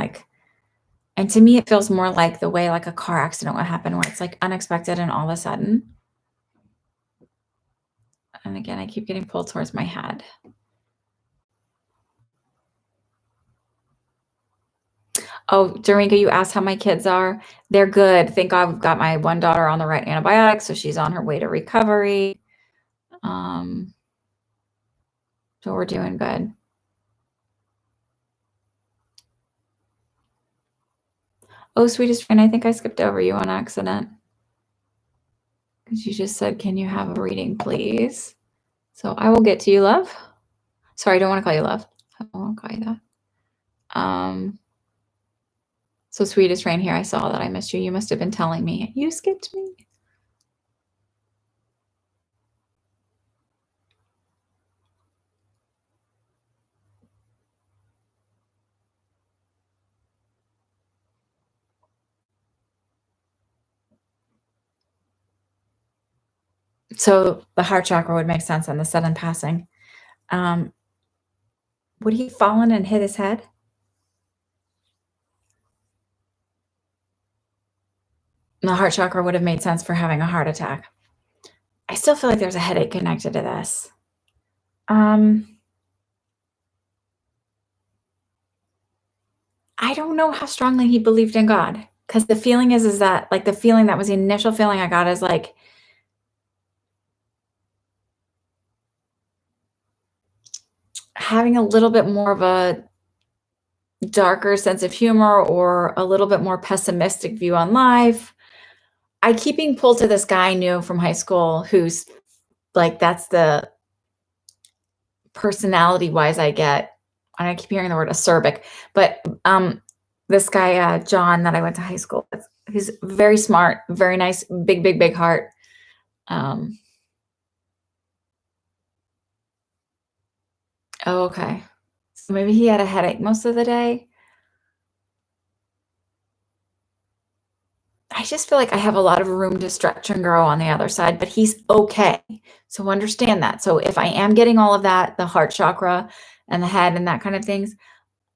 and to me, it feels more like the way like a car accident would happen, where it's like unexpected and all of a sudden. And again, I keep getting pulled towards my head. Oh, Dorinka, you asked how my kids are. They're good. Thank God we've got my one daughter on the right antibiotics, so she's on her way to recovery. So we're doing good. Oh, sweetest friend, I think I skipped over you on accident. Because you just said, can you have a reading, please? So I will get to you, love. Sorry, I don't want to call you love. I don't want to call you that. So sweetest rain here, I saw that I missed you. You must have been telling me. You skipped me. So the heart chakra would make sense on the sudden passing. Would he fallen and hit his head? The heart chakra would have made sense for having a heart attack. I still feel like there's a headache connected to this. I don't know how strongly he believed in God, because the feeling is that, like, the feeling that was the initial feeling I got is, like, having a little bit more of a darker sense of humor or a little bit more pessimistic view on life. I keep being pulled to this guy I knew from high school who's, like, that's the personality-wise I get, and I keep hearing the word acerbic, but, this guy, John, that I went to high school with, he's very smart, very nice, big, big, big heart. Oh, okay. So maybe he had a headache most of the day. I just feel like I have a lot of room to stretch and grow on the other side, but he's okay. So understand that. So if I am getting all of that, the heart chakra and the head and that kind of things,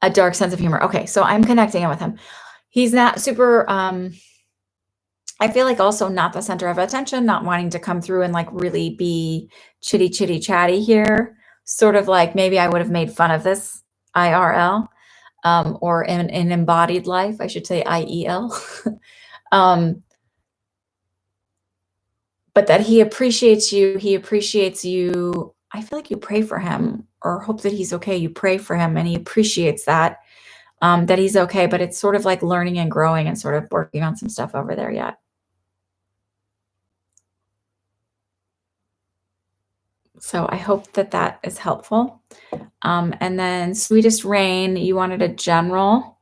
a dark sense of humor. Okay, so I'm connecting in with him. He's not super I feel like also not the center of attention, not wanting to come through and like really be chitty chitty chatty here. Sort of like maybe I would have made fun of this IRL, or in an embodied life, I should say IEL. um, but that he appreciates you. He appreciates you. I feel like you pray for him or hope that he's okay. You pray for him and he appreciates that he's okay. But it's sort of like learning and growing and sort of working on some stuff over there yet. So I hope that that is helpful. And then sweetest rain, you wanted a general.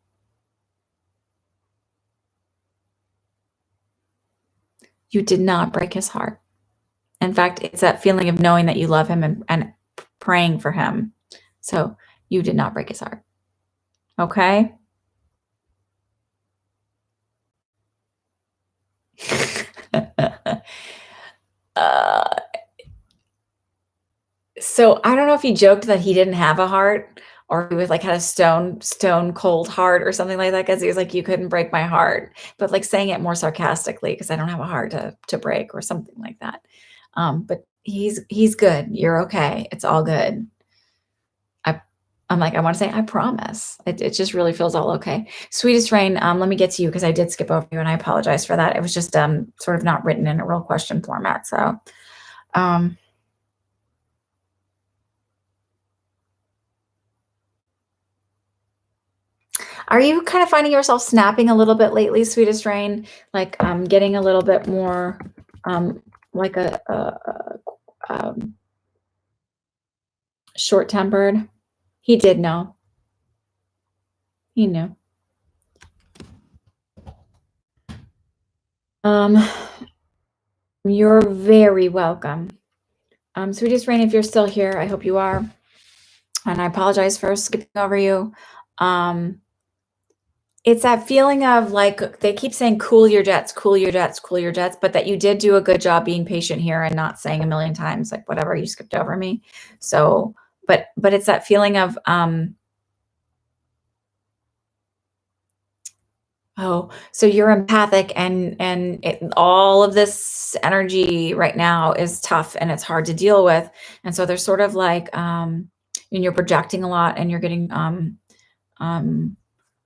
You did not break his heart. In fact, it's that feeling of knowing that you love him and praying for him. So you did not break his heart. Okay. uh, so I don't know if he joked that he didn't have a heart or he was like had a stone cold heart or something like that because he was like, you couldn't break my heart, but like saying it more sarcastically because I don't have a heart to break or something like that. But he's good. You're okay. It's all good. I'm like, I want to say, I promise. It just really feels all okay. Sweetest rain, let me get to you because I did skip over you and I apologize for that. It was just sort of not written in a real question format. So are you kind of finding yourself snapping a little bit lately, sweetest rain? Like getting a little bit more like short-tempered? He did know. He knew. You're very welcome. Sweetest rain, if you're still here, I hope you are. And I apologize for skipping over you. It's that feeling of like they keep saying cool your jets, cool your jets, cool your jets, but that you did do a good job being patient here and not saying a million times like whatever, you skipped over me. So, but it's that feeling of oh, so you're empathic and all of this energy right now is tough and it's hard to deal with. And so there's sort of like and you're projecting a lot and you're getting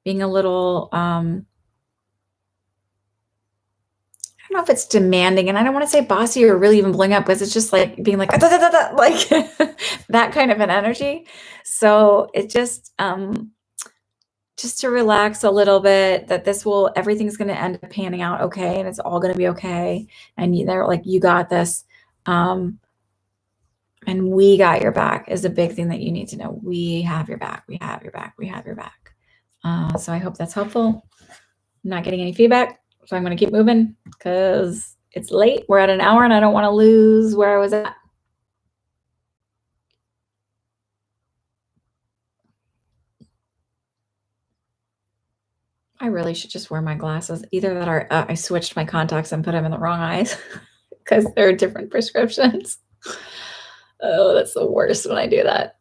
being a little I don't know if it's demanding, and I don't want to say bossy or really even blowing up because it's just like being like, "Da, da, da, da," like that kind of an energy. So it just just to relax a little bit, that everything's going to end up panning out okay, and it's all going to be okay. And they're like, you got this. Um, and we got your back is a big thing that you need to know. We have your back. We have your back. We have your back. So I hope that's helpful. I'm not getting any feedback, so I'm going to keep moving because it's late. We're at an hour and I don't want to lose where I was at. I really should just wear my glasses. Either that or I switched my contacts and put them in the wrong eyes because they're different prescriptions. Oh, that's the worst when I do that.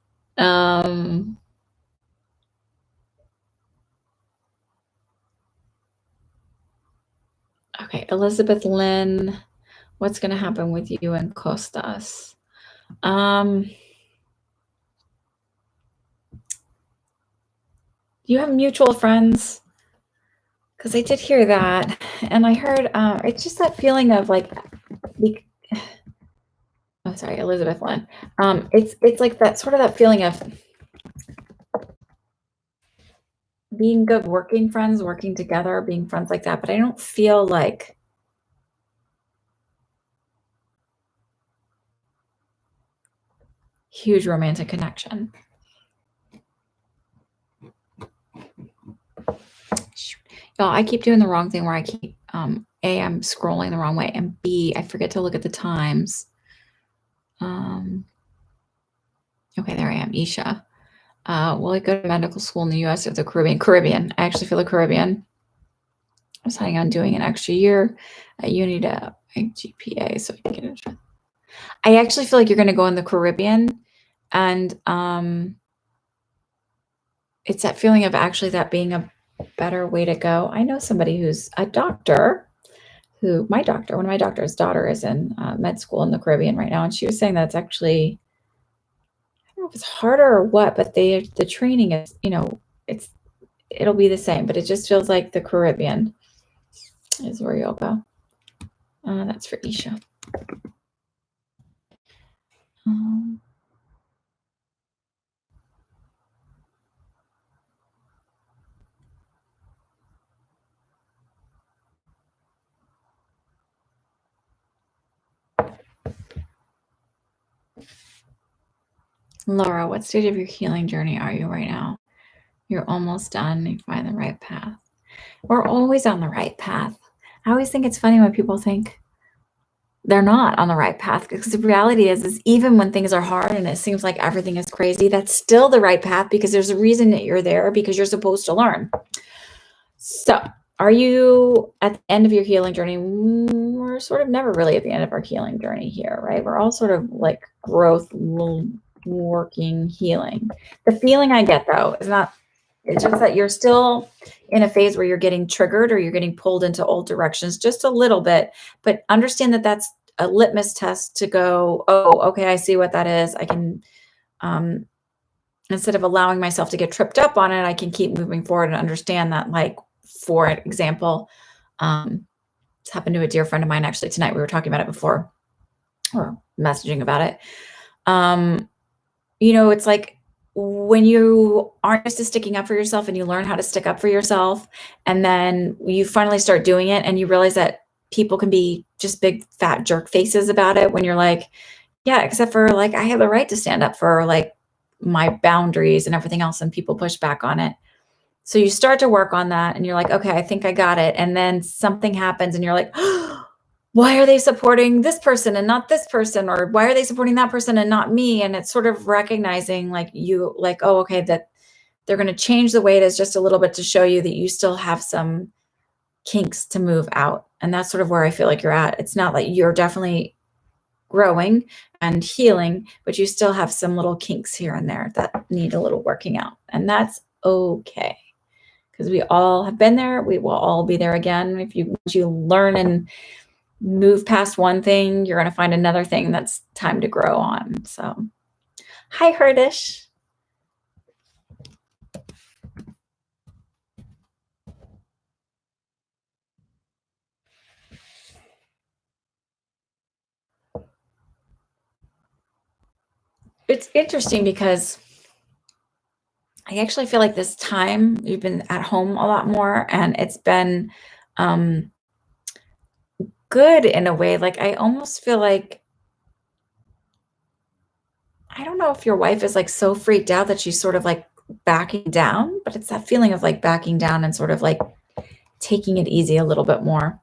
Okay, Elizabeth Lynn, what's going to happen with you and Costas? You have mutual friends? Because I did hear that, and I heard it's just that feeling of like, oh, sorry, Elizabeth Lynn. It's like that sort of that feeling of being good working friends, working together, being friends like that. But I don't feel like huge romantic connection. Y'all, I keep doing the wrong thing where I keep A, I'm scrolling the wrong way, and B, I forget to look at the times. Okay, there I am, Isha. Will I go to medical school in the US or the Caribbean? Caribbean. I actually feel the Caribbean. I was planning on doing an extra year at uni to my GPA so I can get it. I actually feel like you're going to go in the Caribbean, and it's that feeling of actually that being a better way to go. I know somebody who's a doctor, one of my doctor's daughter is in med school in the Caribbean right now, and she was saying that's actually, I don't know if it's harder or what, but the training is, it'll be the same, but it just feels like the Caribbean is where you'll go. That's for Isha. Laura, what stage of your healing journey are you right now? You're almost done. You find the right path. We're always on the right path. I always think it's funny when people think they're not on the right path, because the reality is even when things are hard and it seems like everything is crazy, that's still the right path, because there's a reason that you're there, because you're supposed to learn. So are you at the end of your healing journey? We're sort of never really at the end of our healing journey here, right? We're all sort of like growth, working, healing. The feeling I get though is not, it's just that you're still in a phase where you're getting triggered or you're getting pulled into old directions just a little bit, but understand that that's a litmus test to go, oh, okay, I see what that is. I can, instead of allowing myself to get tripped up on it, I can keep moving forward and understand that, like, for example, it's happened to a dear friend of mine actually tonight. We were talking about it before, or messaging about it. It's like when you aren't used to sticking up for yourself and you learn how to stick up for yourself, and then you finally start doing it and you realize that people can be just big fat jerk faces about it, when you're like, yeah, except for like, I have the right to stand up for like my boundaries and everything else, and people push back on it. So you start to work on that and you're like, okay, I think I got it. And then something happens and you're like, why are they supporting this person and not this person? Or why are they supporting that person and not me? And it's sort of recognizing oh, okay, that they're going to change the way it is just a little bit to show you that you still have some kinks to move out. And that's sort of where I feel like you're at. It's not like you're definitely growing and healing, but you still have some little kinks here and there that need a little working out. And that's okay, because we all have been there. We will all be there again. If you learn and move past one thing, you're going to find another thing that's time to grow on. So, hi, Herdish. It's interesting because I I actually feel like this time you've been at home a lot more, and it's been, um, good in a way. Like, I almost feel like I don't know if your wife is, like, so freaked out that she's sort of, like, backing down, but it's that feeling of, like, backing down and sort of, like, taking it easy a little bit more.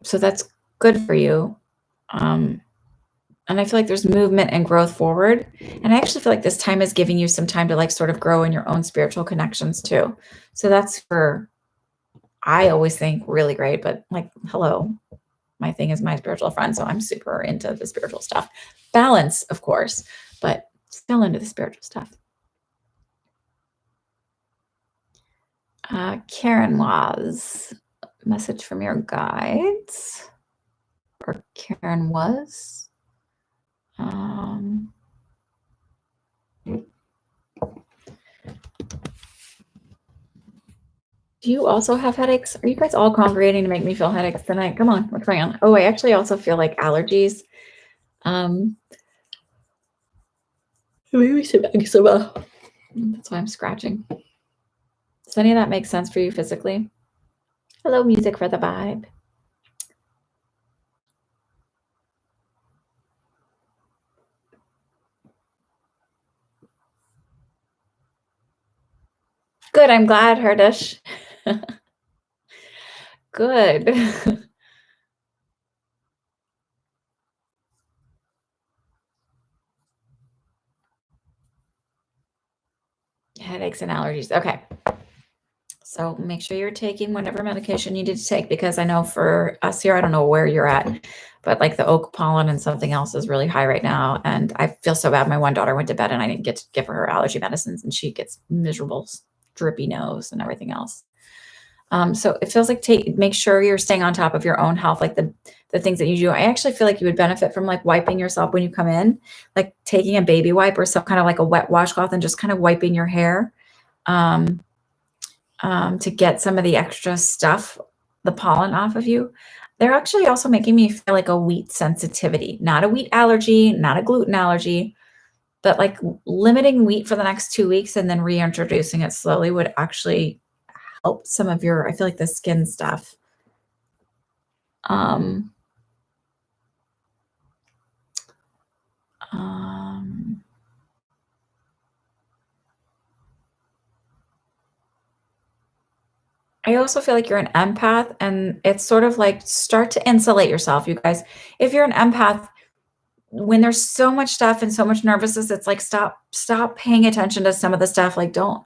So that's good for you. Um, and I feel like there's movement and growth forward. And I actually feel like this time is giving you some time to, like, sort of grow in your own spiritual connections too. So that's for I always think really great, but, like, hello, my thing is my spiritual friend, so I'm super into the spiritual stuff. Balance, of course, but still into the spiritual stuff. Karen was message from your guides, or Karen was. Um, do you also have headaches? Are you guys all congregating to make me feel headaches tonight? Come on, what's going on? Oh, I actually also feel like allergies. Um, maybe some eczema. That's why I'm scratching. Does any of that make sense for you physically? Hello, music for the vibe. Good, I'm glad, Herdish. Good. Headaches and allergies. Okay. So make sure you're taking whatever medication you need to take, because I know for us here, I don't know where you're at, but like the oak pollen and something else is really high right now. And I feel so bad. My one daughter went to bed and I didn't get to give her allergy medicines, and she gets miserable, drippy nose and everything else. So it feels like make sure you're staying on top of your own health, like the things that you do. I actually feel like you would benefit from like wiping yourself when you come in, like taking a baby wipe or some kind of like a wet washcloth and just kind of wiping your hair. Um, to get some of the extra stuff, the pollen off of you. They're actually also making me feel like a wheat sensitivity, not a wheat allergy, not a gluten allergy, but like limiting wheat for the next 2 weeks and then reintroducing it slowly would actually help some of your, I feel like the skin stuff. Um, um, I also feel like you're an empath, and it's sort of like start to insulate yourself, you guys. If you're an empath, when there's so much stuff and so much nervousness, it's like stop paying attention to some of the stuff. Like, don't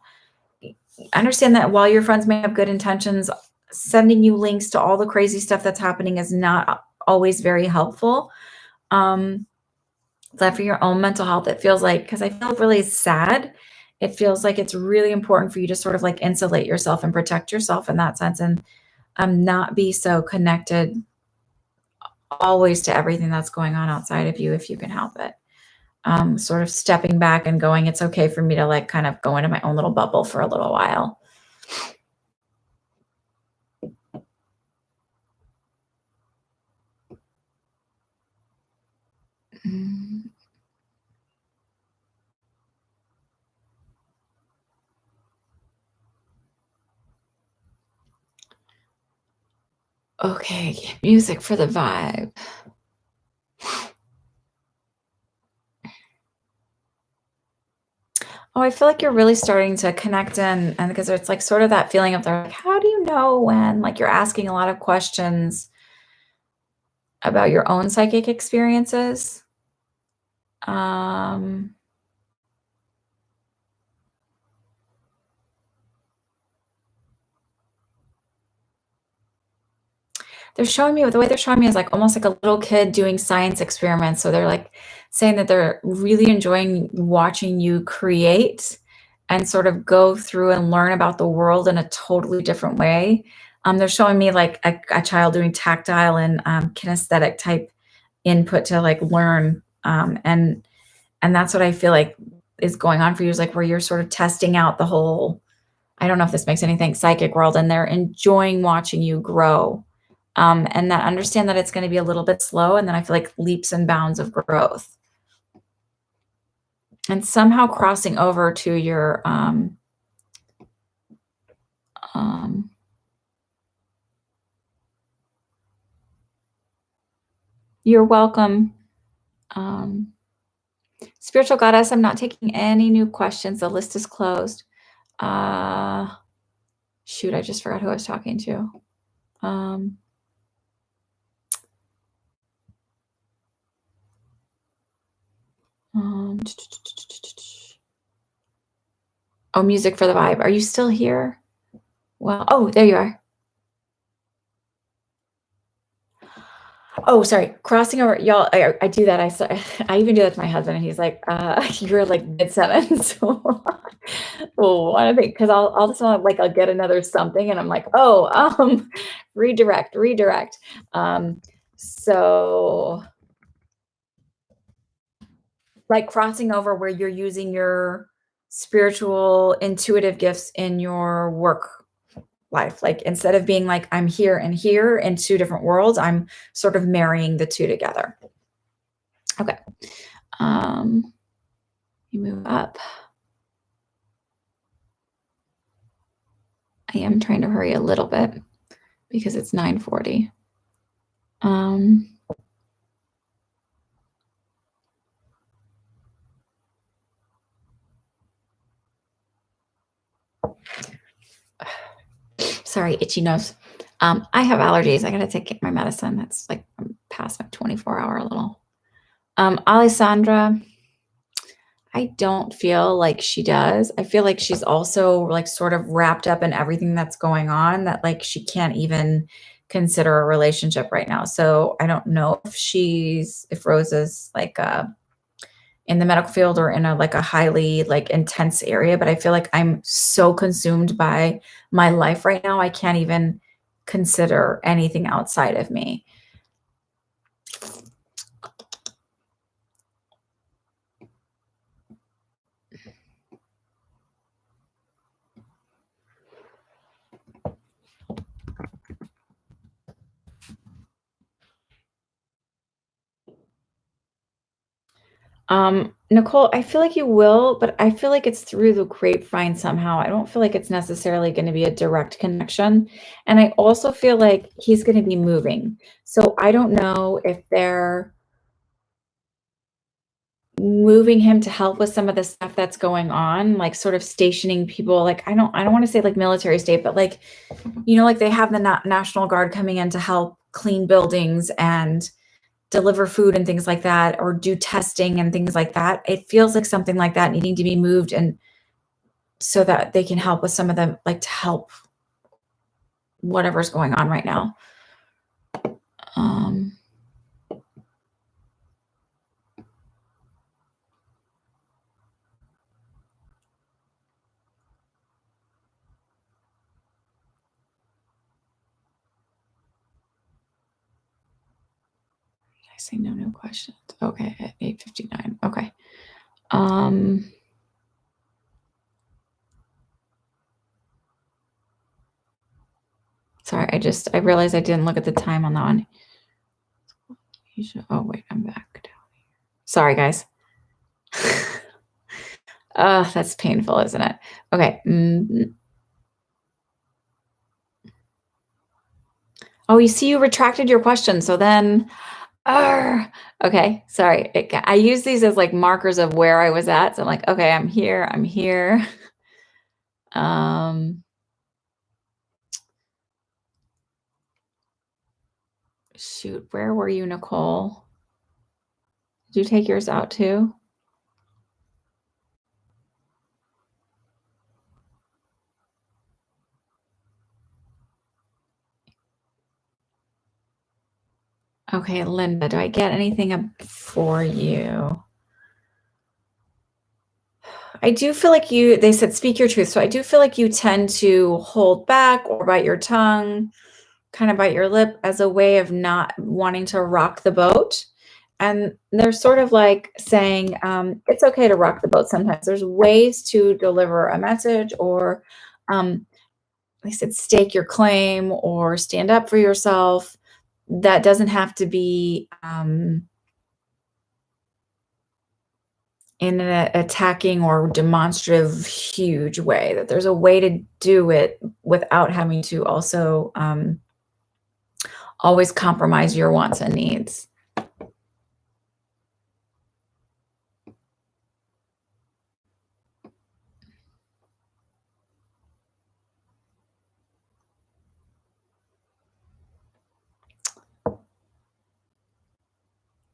understand that while your friends may have good intentions, sending you links to all the crazy stuff that's happening is not always very helpful. Um, that for your own mental health, it feels like, because I feel really sad. It feels like it's really important for you to sort of like insulate yourself and protect yourself in that sense, and not be so connected always to everything that's going on outside of you if you can help it. Sort of stepping back and going, it's okay for me to like kind of go into my own little bubble for a little while. Mm. Okay, music for the vibe. Oh, I feel like you're really starting to connect in, and because it's like sort of that feeling of like, how do you know when like you're asking a lot of questions about your own psychic experiences? Um, they're showing me the way they're showing me is like almost like a little kid doing science experiments. So they're like saying that they're really enjoying watching you create and sort of go through and learn about the world in a totally different way. They're showing me like a child doing tactile and kinesthetic type input to like learn, and that's what I feel like is going on for you, is like where you're sort of testing out the whole, I don't know if this makes anything, psychic world, and they're enjoying watching you grow. And that understand that it's going to be a little bit slow, and then I feel like leaps and bounds of growth. and somehow crossing over to your, um you're welcome. Um, Spiritual Goddess, I'm not taking any new questions. The list is closed. Uh, shoot, I just forgot who I was talking to. Um, um, oh, music for the vibe. Are you still here? Well, oh, there you are. Oh, sorry. Crossing over, y'all. I do that. I even do that to my husband, and he's like, "You're like mid sentence." Well, one thing, because I'll just want like I'll get another something, and I'm like, "Oh, redirect, redirect." So like crossing over where you're using your spiritual, intuitive gifts in your work life. Like instead of being like, I'm here and here in two different worlds, I'm sort of marrying the two together. Okay. You move up. I am trying to hurry a little bit because it's 9:40. Sorry, itchy nose. I have allergies. I gotta take my medicine. That's like I'm past my 24-hour little. Alessandra, I don't feel like she does. I feel like she's also like sort of wrapped up in everything that's going on that like she can't even consider a relationship right now. So I don't know if Rose is like in the medical field or in a like a highly like intense area, but I feel like I'm so consumed by my life right now. I can't even consider anything outside of me. Nicole, I feel like you will, but I feel like it's through the grapevine somehow. I don't feel like it's necessarily going to be a direct connection. And I also feel like he's going to be moving. So I don't know if they're moving him to help with some of the stuff that's going on, like sort of stationing people. Like I don't want to say like military state, but like, like they have the National Guard coming in to help clean buildings and deliver food and things like that, or do testing and things like that. It feels like something like that needing to be moved, and so that they can help with some of them, like to help whatever's going on right now. I say no new questions. Okay, at 8:59. Okay. Sorry, I realized I didn't look at the time on that one. Oh wait, I'm back down here. Sorry, guys. That's painful, isn't it? Okay. Oh, you see, you retracted your question. So then, okay, sorry. I use these as like markers of where I was at. So I'm like, okay, I'm here. I'm here. Shoot, where were you, Nicole? Did you take yours out too? Okay, Linda, do I get anything up for you? I do feel like they said speak your truth. So I do feel like you tend to hold back or bite your tongue, kind of bite your lip as a way of not wanting to rock the boat. And they're sort of like saying, it's okay to rock the boat sometimes. There's ways to deliver a message, or they said stake your claim or stand up for yourself. That doesn't have to be in an attacking or demonstrative huge way, that there's a way to do it without having to also always compromise your wants and needs.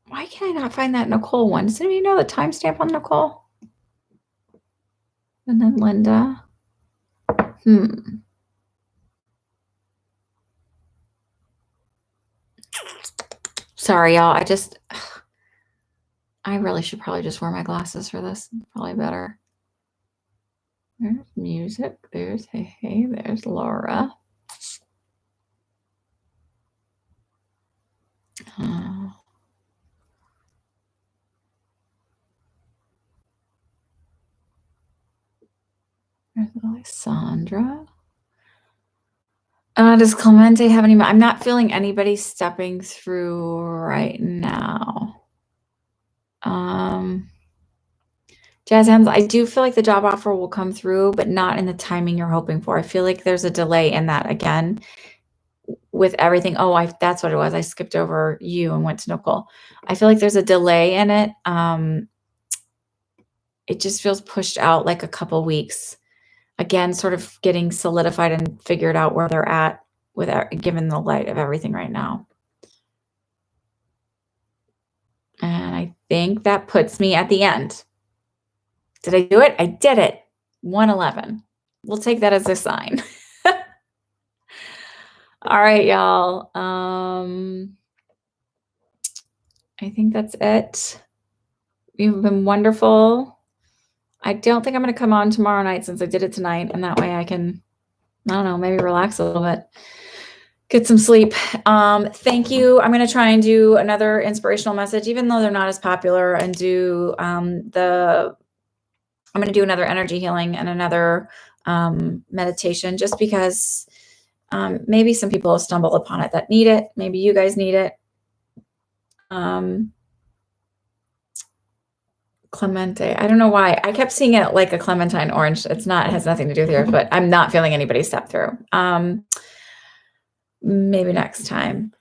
Why can I not find that Nicole one? Does anybody know the timestamp on Nicole? And then Linda. Sorry, y'all. I really should probably just wear my glasses for this. Probably better. There's music. There's Hey. There's Laura. There's Alessandra. Does Clemente have any? I'm not feeling anybody stepping through right now. Jazz hands, I do feel like the job offer will come through, but not in the timing you're hoping for. I feel like there's a delay in that again with everything. Oh, that's what it was. I skipped over you and went to Nicole. I feel like there's a delay in it. It just feels pushed out like a couple weeks. Again, sort of getting solidified and figured out where they're at given the light of everything right now. And I think that puts me at the end. Did I do it? I did it. 111. We'll take that as a sign. All right, y'all. I think that's it. You've been wonderful. I don't think I'm going to come on tomorrow night since I did it tonight, and that way I can, I don't know, maybe relax a little bit, get some sleep. Thank you. I'm going to try and do another inspirational message, even though they're not as popular, and do I'm going to do another energy healing and another meditation, just because maybe some people will stumble upon it that need it. Maybe you guys need it. Clemente. I don't know why. I kept seeing it like a clementine orange. It has nothing to do with yours, but I'm not feeling anybody step through. Maybe next time.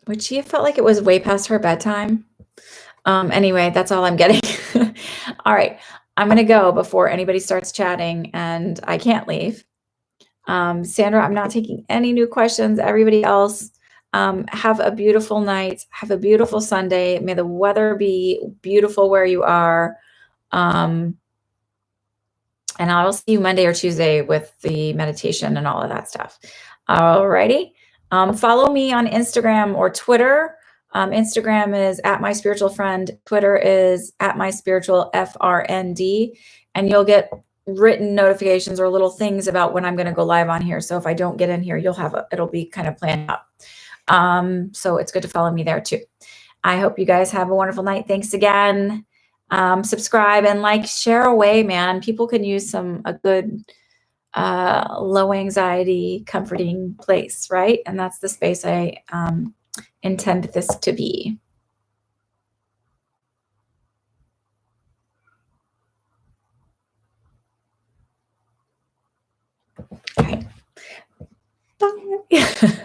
Would she have felt like it was way past her bedtime? Anyway, that's all I'm getting. All right. I'm going to go before anybody starts chatting and I can't leave. Sandra, I'm not taking any new questions. Everybody else, have a beautiful night. Have a beautiful Sunday. May the weather be beautiful where you are. And I'll see you Monday or Tuesday with the meditation and all of that stuff. All righty. Follow me on Instagram or Twitter. Instagram is @myspiritualfriend. Twitter is @myspiritualfrnd. And you'll get written notifications or little things about when I'm going to go live on here. So if I don't get in here, it'll be kind of planned out. So it's good to follow me there too. I hope you guys have a wonderful night. Thanks again. Subscribe and like, share away, man. People can use a good low anxiety, comforting place, right? And that's the space I intend this to be. All right. Bye.